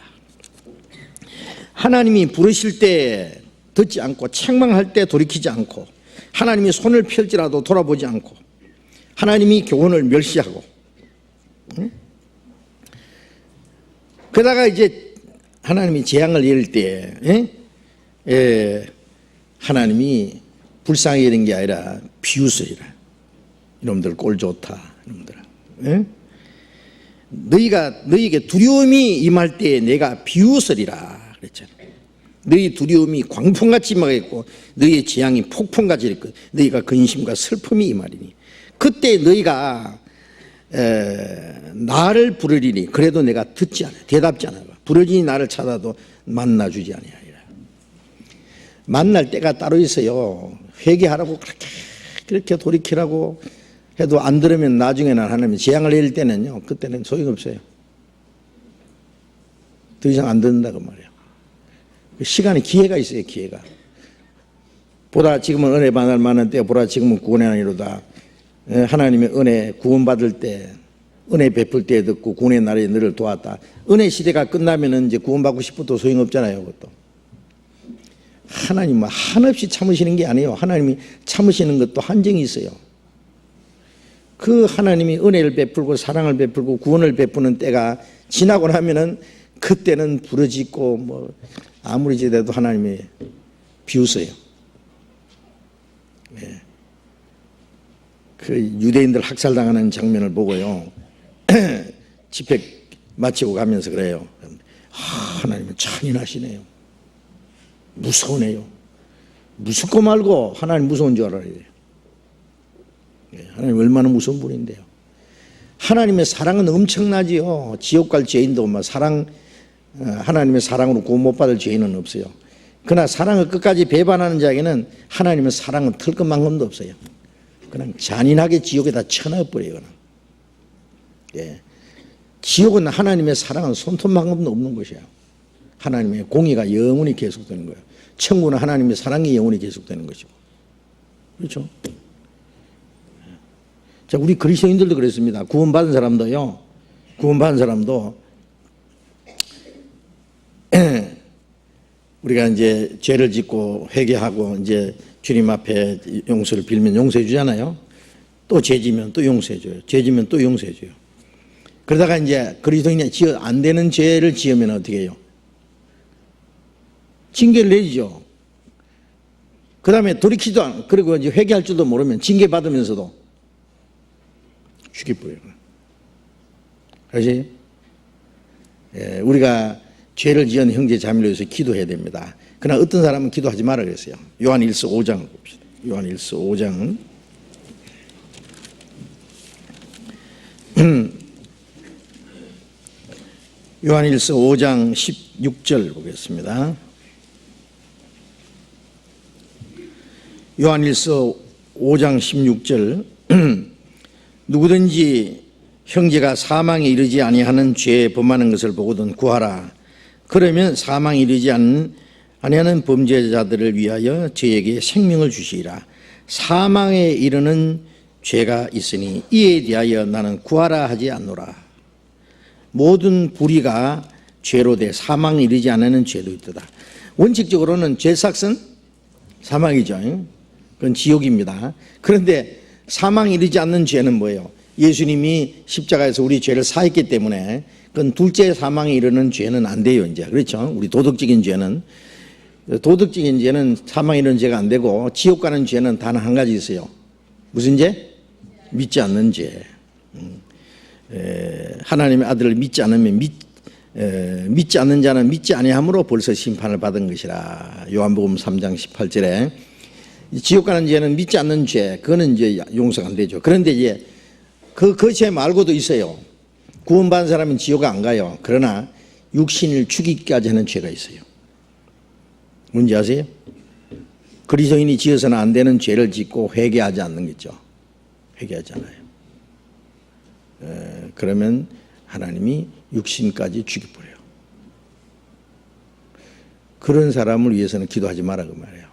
하나님이 부르실 때 듣지 않고 책망할 때 돌이키지 않고 하나님이 손을 펼지라도 돌아보지 않고 하나님이 교훈을 멸시하고 그러다가 이제 하나님이 재앙을 내릴 때 하나님이 불쌍히 여긴 게 아니라 비웃으리라. 이놈들 꼴 좋다. 이놈들아. 너희에게 두려움이 임할 때에 내가 비웃으리라 그랬잖아요. 너희 두려움이 광풍같이 임하겠고 너희의 재앙이 폭풍같이 이랬거든. 너희가 근심과 슬픔이 임하리니 그때 너희가 나를 부르리니 그래도 내가 듣지 않아 대답지 않아. 부르짖니 나를 찾아도 만나주지 아니하리라. 만날 때가 따로 있어요. 회개하라고 그렇게 돌이키라고 해도 안 들으면 나중에는 하나님이 재앙을 내릴 때는요, 그때는 소용없어요. 더 이상 안 듣는다고 말이에요. 시간이 기회가 있어요. 기회가. 보다 지금은 은혜 받을 만한 때 보다 지금은 구원의 아니로다. 하나님의 은혜 구원받을 때 은혜 베풀 때 듣고 구원의 날에 너를 도왔다. 은혜 시대가 끝나면은 이제 구원받고 싶어도 소용없잖아요. 그것도. 하나님은 한없이 참으시는 게 아니에요. 하나님이 참으시는 것도 한정이 있어요. 그 하나님이 은혜를 베풀고 사랑을 베풀고 구원을 베푸는 때가 지나고 나면은 그때는 부러지고 뭐 아무리 제대도 하나님이 비웃어요. 네. 그 유대인들 학살당하는 장면을 보고요. 집회 마치고 가면서 그래요. 하나님은 잔인하시네요. 무서우네요. 무섭고 말고 하나님 무서운 줄 알아야 돼요. 하나님 얼마나 무서운 분인데요. 하나님의 사랑은 엄청나지요. 지옥 갈 죄인도 하나님의 사랑으로 구원 못 받을 죄인은 없어요. 그러나 사랑을 끝까지 배반하는 자에게는 하나님의 사랑은 털끝만큼도 없어요. 그냥 잔인하게 지옥에다 쳐넣어버려요. 그냥. 예. 지옥은 하나님의 사랑은 손톱만큼도 없는 것이에요. 하나님의 공의가 영원히 계속되는 거예요. 천국은 하나님의 사랑이 영원히 계속되는 것이고. 그렇죠? 자, 우리 그리스도인들도 그랬습니다. 구원받은 사람도 우리가 이제 죄를 짓고 회개하고 이제 주님 앞에 용서를 빌면 용서해 주잖아요. 또 죄 지면 또 용서해 줘요. 죄 지면 또 용서해 줘요. 그러다가 이제 그리스도인이 안 되는 죄를 지으면 어떻게 해요? 징계를 내리죠. 그 다음에 돌이키지도 않고, 그리고 이제 회개할 줄도 모르면 징계 받으면서도 죽여버려요. 그렇지? 예, 우리가 죄를 지은 형제 자매를 위해서 기도해야 됩니다. 그러나 어떤 사람은 기도하지 말라 그랬어요. 요한 1서 5장을 봅시다. 요한 1서 5장. 요한 1서 5장 16절 보겠습니다. 요한 1서 5장 16절. 누구든지 형제가 사망에 이르지 아니하는 죄에 범하는 것을 보거든 구하라. 그러면 사망에 이르지 아니하는 범죄자들을 위하여 저에게 생명을 주시리라. 사망에 이르는 죄가 있으니 이에 대하여 나는 구하라 하지 않노라. 모든 불의가 죄로 돼 사망에 이르지 않는 죄도 있도다. 원칙적으로는 죄 삭은 사망이죠. 그건 지옥입니다. 그런데 사망에 이르지 않는 죄는 뭐예요? 예수님이 십자가에서 우리 죄를 사했기 때문에 그건 둘째 사망에 이르는 죄는 안 돼요. 이제 그렇죠? 우리 도덕적인 죄는 사망에 이르는 죄가 안 되고 지옥 가는 죄는 단 한 가지 있어요. 무슨 죄? 믿지 않는 죄. 하나님의 아들을 믿지 않으면 믿지 않는 자는 믿지 아니함으로 벌써 심판을 받은 것이라. 요한복음 3장 18절에 지옥 가는 죄는 믿지 않는 죄, 그거는 이제 용서가 안 되죠. 그런데 이제 그 죄 말고도 있어요. 구원받은 사람은 지옥 안 가요. 그러나 육신을 죽이기까지 하는 죄가 있어요. 뭔지 아세요? 그리스도인이 지어서는 안 되는 죄를 짓고 회개하지 않는 거죠. 회개하지 않아요. 그러면 하나님이 육신까지 죽여버려요. 그런 사람을 위해서는 기도하지 마라 그 말이에요.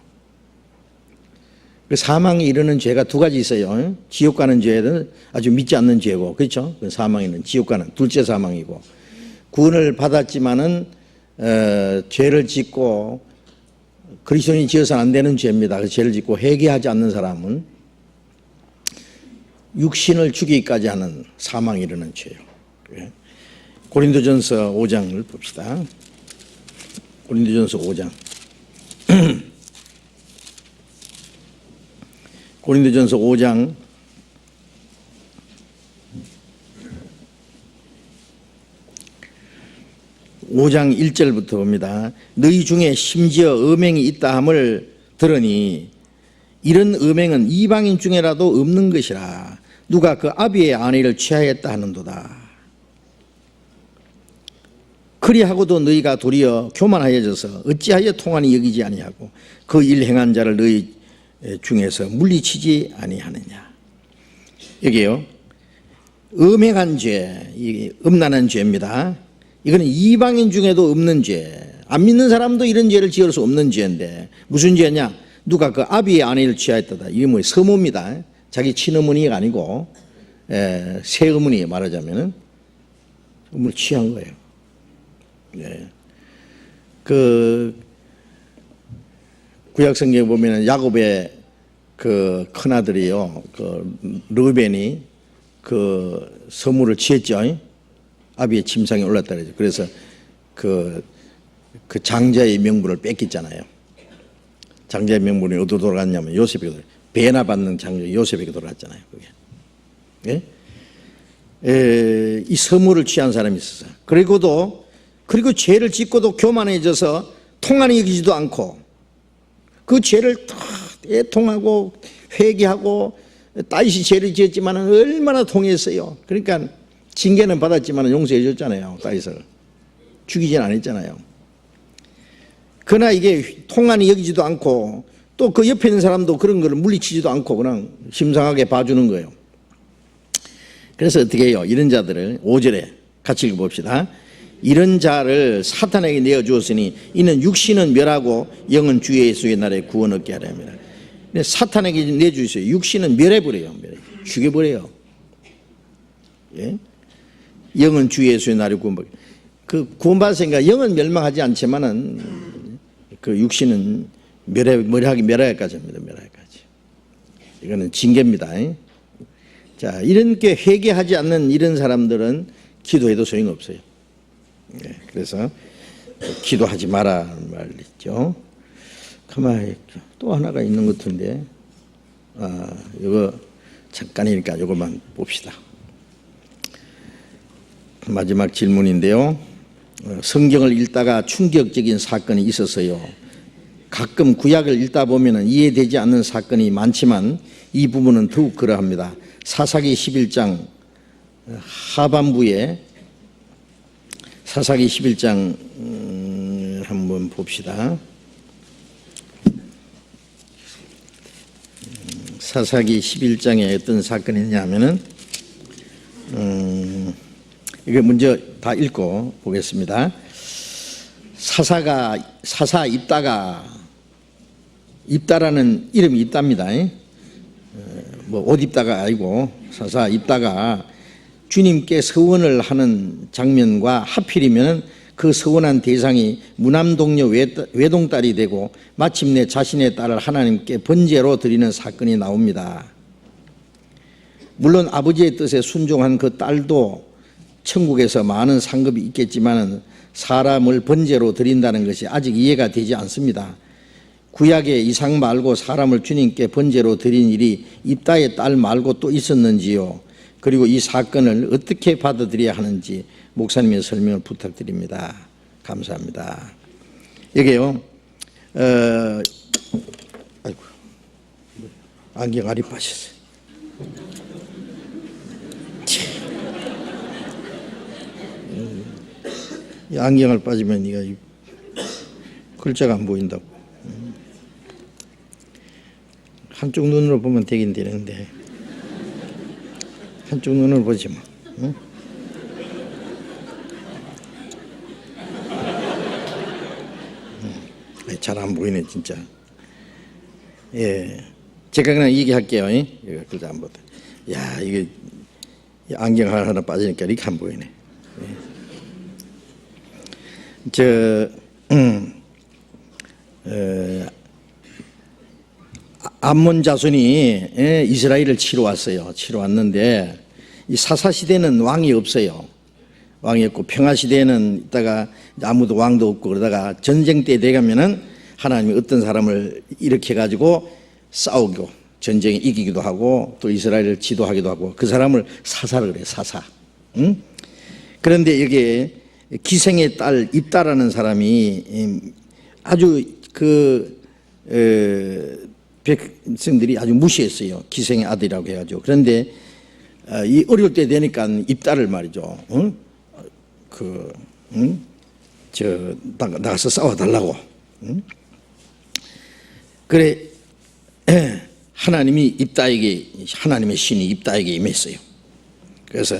사망에 이르는 죄가 두 가지 있어요. 지옥 가는 죄는 아주 믿지 않는 죄고, 그렇죠? 사망에 있는 지옥 가는 둘째 사망이고, 구원을 받았지만은 죄를 짓고 그리스도인이 지어서는 안 되는 죄입니다. 그 죄를 짓고 회개하지 않는 사람은 육신을 죽이기까지 하는 사망에 이르는 죄예요. 고린도전서 5장을 봅시다. 고린도전서 5장. 고린도전서 5장 1절부터 봅니다. 너희 중에 심지어 음행이 있다 함을 들으니 이런 음행은 이방인 중에라도 없는 것이라. 누가 그 아비의 아내를 취하였다 하는도다. 그리하고도 너희가 도리어 교만하여져서 어찌하여 통하니 여기지 아니하고 그 일 행한 자를 너희 중에서 물리치지 아니하느냐. 여기요, 음행한 죄, 이게 음란한 죄입니다. 이거는 이방인 중에도 없는 죄, 안 믿는 사람도 이런 죄를 지을 수 없는 죄인데 무슨 죄냐? 누가 그 아비의 아내를 취하였다. 이게 뭐예요? 서모입니다. 자기 친어머니가 아니고 새 어머니 말하자면은 음을 취한 거예요. 예. 그 구약 성경에 보면은 야곱의 그 큰아들이요, 그 르벤이 그 서물을 취했죠. 아비의 침상에 올랐다 그러죠. 그래서 그 장자의 명분을 뺏겼잖아요. 장자의 명분이 어디로 돌아갔냐면 요셉에게 배나 받는 장자 요셉에게 돌아갔잖아요. 그게. 예? 이 서물을 취한 사람이 있었어요. 그리고 죄를 짓고도 교만해져서 통한이 여기지도 않고 그 죄를 다 애통하고 회개하고 다윗이 죄를 지었지만 얼마나 통했어요. 그러니까 징계는 받았지만 용서해 줬잖아요. 다윗을 죽이진 않았잖아요. 그러나 이게 통한이 여기지도 않고 또 그 옆에 있는 사람도 그런 걸 물리치지도 않고 그냥 심상하게 봐주는 거예요. 그래서 어떻게 해요? 이런 자들을 5절에 같이 읽어봅시다. 이런 자를 사탄에게 내어주었으니 이는 육신은 멸하고 영은 주 예수의 날에 구원 얻게 하려 합니다. 사탄에게 내주세요. 육신은 멸해버려요. 죽여버려요. 예? 영은 주 예수의 날에 구원받게. 그 구원받았으니까 영은 멸망하지 않지만은 그 육신은 멸하기까지 합니다. 멸하기까지. 이거는 징계입니다. 자, 이렇게 회개하지 않는 이런 사람들은 기도해도 소용없어요. 네, 그래서 기도하지 마라 말이죠. 가만히 또 하나가 있는 것 같은데, 이거 잠깐이니까 이것만 봅시다. 마지막 질문인데요. 성경을 읽다가 충격적인 사건이 있었어요. 가끔 구약을 읽다 보면 이해되지 않는 사건이 많지만 이 부분은 더욱 그러합니다. 사사기 11장 하반부에 사사기 11장 한번 봅시다. 사사기 11장에 어떤 사건이 있냐면은 이거 먼저 다 읽고 보겠습니다. 사사 입다라는 이름이 입다입니다. 뭐 옷 입다가 아니고 사사 입다가 주님께 서원을 하는 장면과 하필이면 그 서원한 대상이 무남동녀 외동딸이 되고 마침내 자신의 딸을 하나님께 번제로 드리는 사건이 나옵니다. 물론 아버지의 뜻에 순종한 그 딸도 천국에서 많은 상급이 있겠지만 사람을 번제로 드린다는 것이 아직 이해가 되지 않습니다. 구약의 이상 말고 사람을 주님께 번제로 드린 일이 입다의 딸 말고 또 있었는지요? 그리고 이 사건을 어떻게 받아들여야 하는지 목사님의 설명을 부탁드립니다. 감사합니다. 여기요. 아이고, 안경 알이 빠졌어요. 이 안경을 빠지면 이거 글자가 안 보인다고. 한쪽 눈으로 보면 되긴 되는데 한쪽 눈으로 보지 마. 응? 잘 안 보이네 진짜. 예, 제가 그냥 얘기할게요. 이거 글자 안 보다. 야, 이게 안경 하나 빠지니까 이렇게 안 보이네. 암몬 자손이 이스라엘을 치러 왔어요. 치러 왔는데 이 사사 시대는 왕이 없어요. 왕이 없고 평화 시대에는 있다가 아무도 왕도 없고 그러다가 전쟁 때 돼가면은 하나님이 어떤 사람을 일으켜 가지고 싸우고 전쟁에 이기기도 하고 또 이스라엘을 지도하기도 하고 그 사람을 사사를 그래. 사사. 응? 그런데 여기에 기생의 딸 입다라는 사람이 아주 백성들이 아주 무시했어요. 기생의 아들이라고 해가지고. 그런데 이 어려울 때 되니까 입다를 말이죠. 응? 나가서 싸워달라고. 응? 그래 하나님의 신이 입다에게 임했어요. 그래서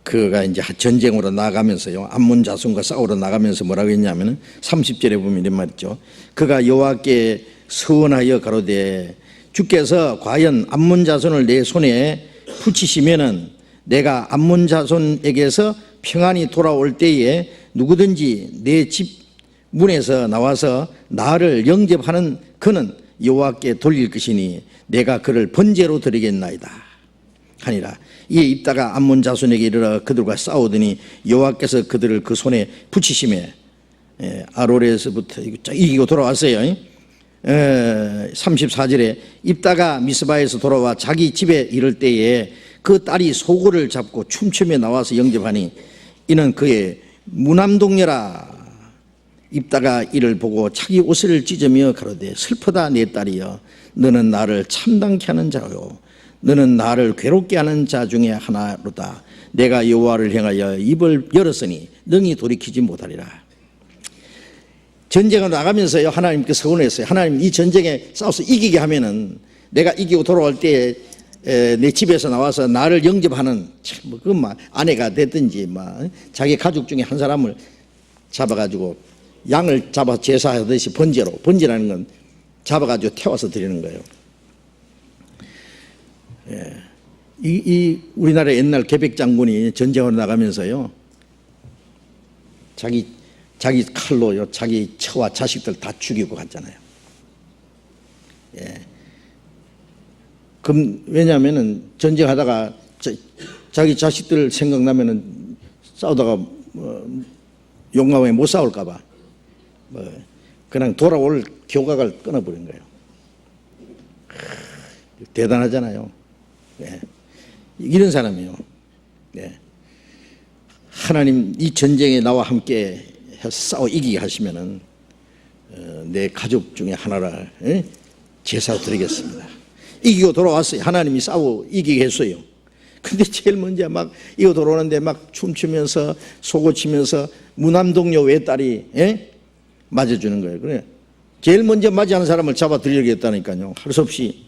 그가 이제 전쟁으로 나가면서요, 암몬 자손과 싸우러 나가면서 뭐라고 했냐면은 30절에 보면 이런 말 있죠. 그가 여호와께 서원하여 가로되 주께서 과연 암몬 자손을 내 손에 붙이시면은 내가 암몬 자손에게서 평안이 돌아올 때에 누구든지 내 집 문에서 나와서 나를 영접하는 그는 여호와께 돌릴 것이니 내가 그를 번제로 드리겠나이다 하니라. 이에 입다가 암몬 자손에게 이르러 그들과 싸우더니 여호와께서 그들을 그 손에 붙이심에 아롤에서부터 이기고 돌아왔어요. 34절에 입다가 미스바에서 돌아와 자기 집에 이를 때에 그 딸이 소고를 잡고 춤추며 나와서 영접하니 이는 그의 무남동녀라. 입다가 이를 보고 자기 옷을 찢으며 가로되 슬프다 내 딸이여, 너는 나를 참담케 하는 자요 너는 나를 괴롭게 하는 자 중에 하나로다. 내가 여호와를 향하여 입을 열었으니 능히 돌이키지 못하리라. 전쟁을 나가면서요, 하나님께 서운했어요. 하나님, 이 전쟁에 싸워서 이기게 하면은 내가 이기고 돌아올 때 내 집에서 나와서 나를 영접하는 아내가 됐든지 자기 가족 중에 한 사람을 잡아가지고 양을 잡아 제사하듯이 번제라는 건 잡아가지고 태워서 드리는 거예요. 이 우리나라 옛날 계백 장군이 전쟁으로 나가면서요, 자기 칼로요 자기 처와 자식들 다 죽이고 갔잖아요. 그럼 왜냐하면은 전쟁하다가 자기 자식들 생각나면은 싸우다가 용감하게 못 싸울까봐 그냥 돌아올 교각을 끊어버린 거예요. 대단하잖아요. 이런 사람이요. 하나님 이 전쟁에 나와 함께 싸워 이기게 하시면은 내 가족 중에 하나를 제사 드리겠습니다. 이기고 돌아왔어요. 하나님이 싸워 이기게 했어요. 근데 제일 먼저 막 이거 돌아오는데 막 춤추면서 소고치면서 무남동녀 외딸이 맞아주는 거예요. 그래 제일 먼저 맞이하는 사람을 잡아 드리겠다니까요. 할 수 없이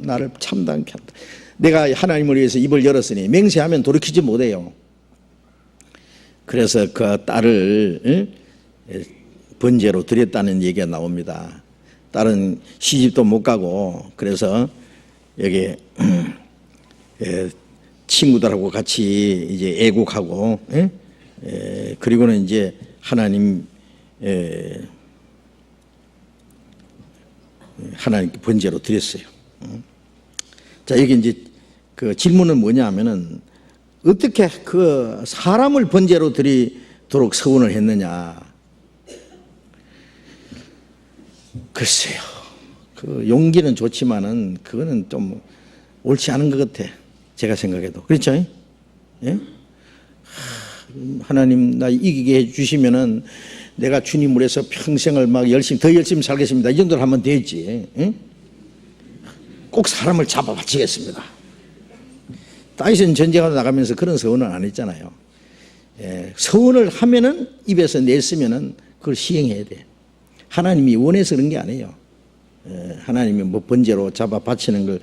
나를 참담케 한다. 내가 하나님을 위해서 입을 열었으니 맹세하면 돌이키지 못해요. 그래서 그 딸을 번제로 드렸다는 얘기가 나옵니다. 딸은 시집도 못 가고 그래서 여기 친구들하고 같이 이제 애국하고 그리고는 이제 하나님 하나님께 번제로 드렸어요. 자, 여기 이제 그 질문은 뭐냐 하면은 어떻게 그 사람을 번제로 드리도록 서원을 했느냐. 글쎄요. 그 용기는 좋지만은 그거는 좀 옳지 않은 것 같아. 제가 생각해도. 그렇죠? 예? 하나님 나 이기게 해 주시면은 내가 주님을 위해서 평생을 막 더 열심히 살겠습니다. 이 정도로 하면 되지. 예? 꼭 사람을 잡아 바치겠습니다. 다윗은 전쟁하러 나가면서 그런 서원을 안 했잖아요. 서원을 하면은 입에서 냈으면은 그걸 시행해야 돼. 하나님이 원해서 그런 게 아니에요. 하나님이 뭐 번제로 잡아 바치는 걸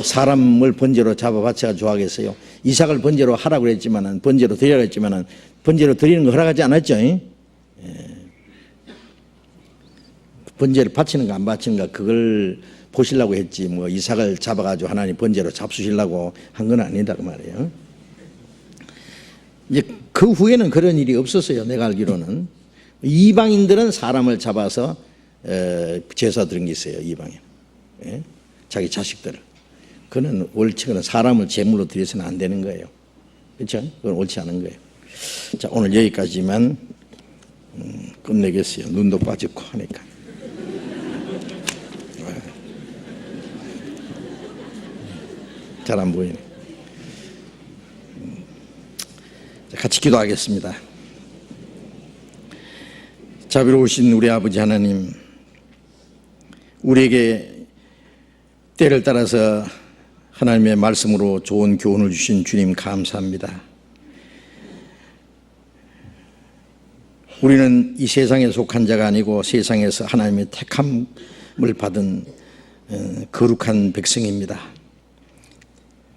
사람을 번제로 잡아 바치가 좋아하겠어요. 이삭을 번제로 하라고 그랬지만은 번제로 드리라고 했지만은 번제로 드리는 거 허락하지 않았죠. 번제를 바치는 거 안 바치는 거 그걸 보시려고 했지 뭐 이삭을 잡아가지고 하나님 번제로 잡수시려고 한 건 아니다 그 말이에요. 이제 그 후에는 그런 일이 없었어요. 내가 알기로는 이방인들은 사람을 잡아서 제사 드린 게 있어요. 이방인 자기 자식들을. 그는 옳지거나 사람을 제물로 드려서는 안 되는 거예요. 그렇죠? 그건 옳지 않은 거예요. 자, 오늘 여기까지만 끝내겠어요. 눈도 빠지고 하니까. 잘 안 보이네. 같이 기도하겠습니다. 자비로우신 우리 아버지 하나님, 우리에게 때를 따라서 하나님의 말씀으로 좋은 교훈을 주신 주님 감사합니다. 우리는 이 세상에 속한 자가 아니고 세상에서 하나님의 택함을 받은 거룩한 백성입니다.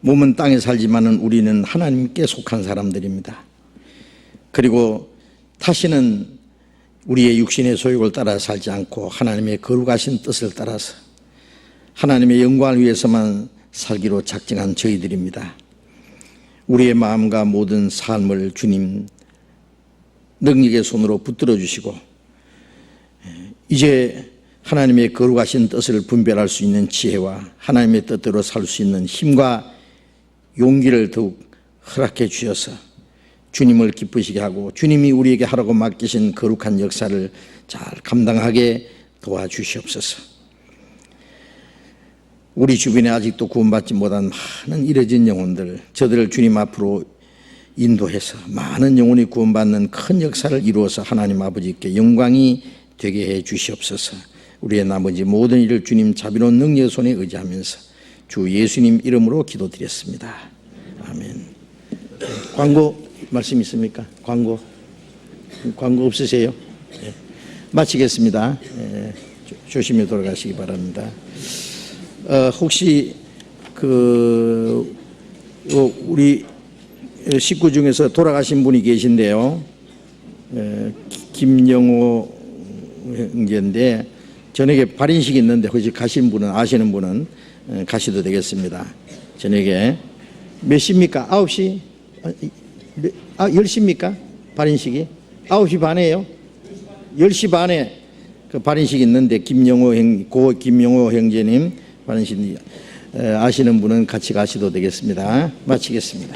몸은 땅에 살지만은 우리는 하나님께 속한 사람들입니다. 그리고 다시는 우리의 육신의 소욕을 따라 살지 않고 하나님의 거룩하신 뜻을 따라서 하나님의 영광을 위해서만 살기로 작정한 저희들입니다. 우리의 마음과 모든 삶을 주님 능력의 손으로 붙들어 주시고 이제 하나님의 거룩하신 뜻을 분별할 수 있는 지혜와 하나님의 뜻대로 살 수 있는 힘과 용기를 더욱 허락해 주셔서 주님을 기쁘시게 하고 주님이 우리에게 하라고 맡기신 거룩한 역사를 잘 감당하게 도와주시옵소서. 우리 주변에 아직도 구원받지 못한 많은 잃어진 영혼들, 저들을 주님 앞으로 인도해서 많은 영혼이 구원받는 큰 역사를 이루어서 하나님 아버지께 영광이 되게 해 주시옵소서. 우리의 나머지 모든 일을 주님 자비로운 능력의 손에 의지하면서 주 예수님 이름으로 기도드렸습니다. 아멘. 광고 말씀 있습니까? 광고 없으세요? 네. 마치겠습니다. 조심히 돌아가시기 바랍니다. 혹시 우리 식구 중에서 돌아가신 분이 계신데요. 김영호 형제인데 저녁에 발인식이 있는데 혹시 가신 분은 아시는 분은 가셔도 되겠습니다. 저녁에 몇 시입니까? 9시? 10시입니까? 발인식이? 9시 반에요? 10시 반에 그 발인식이 있는데 김영호 형제님 발인식 아시는 분은 같이 가셔도 되겠습니다. 마치겠습니다.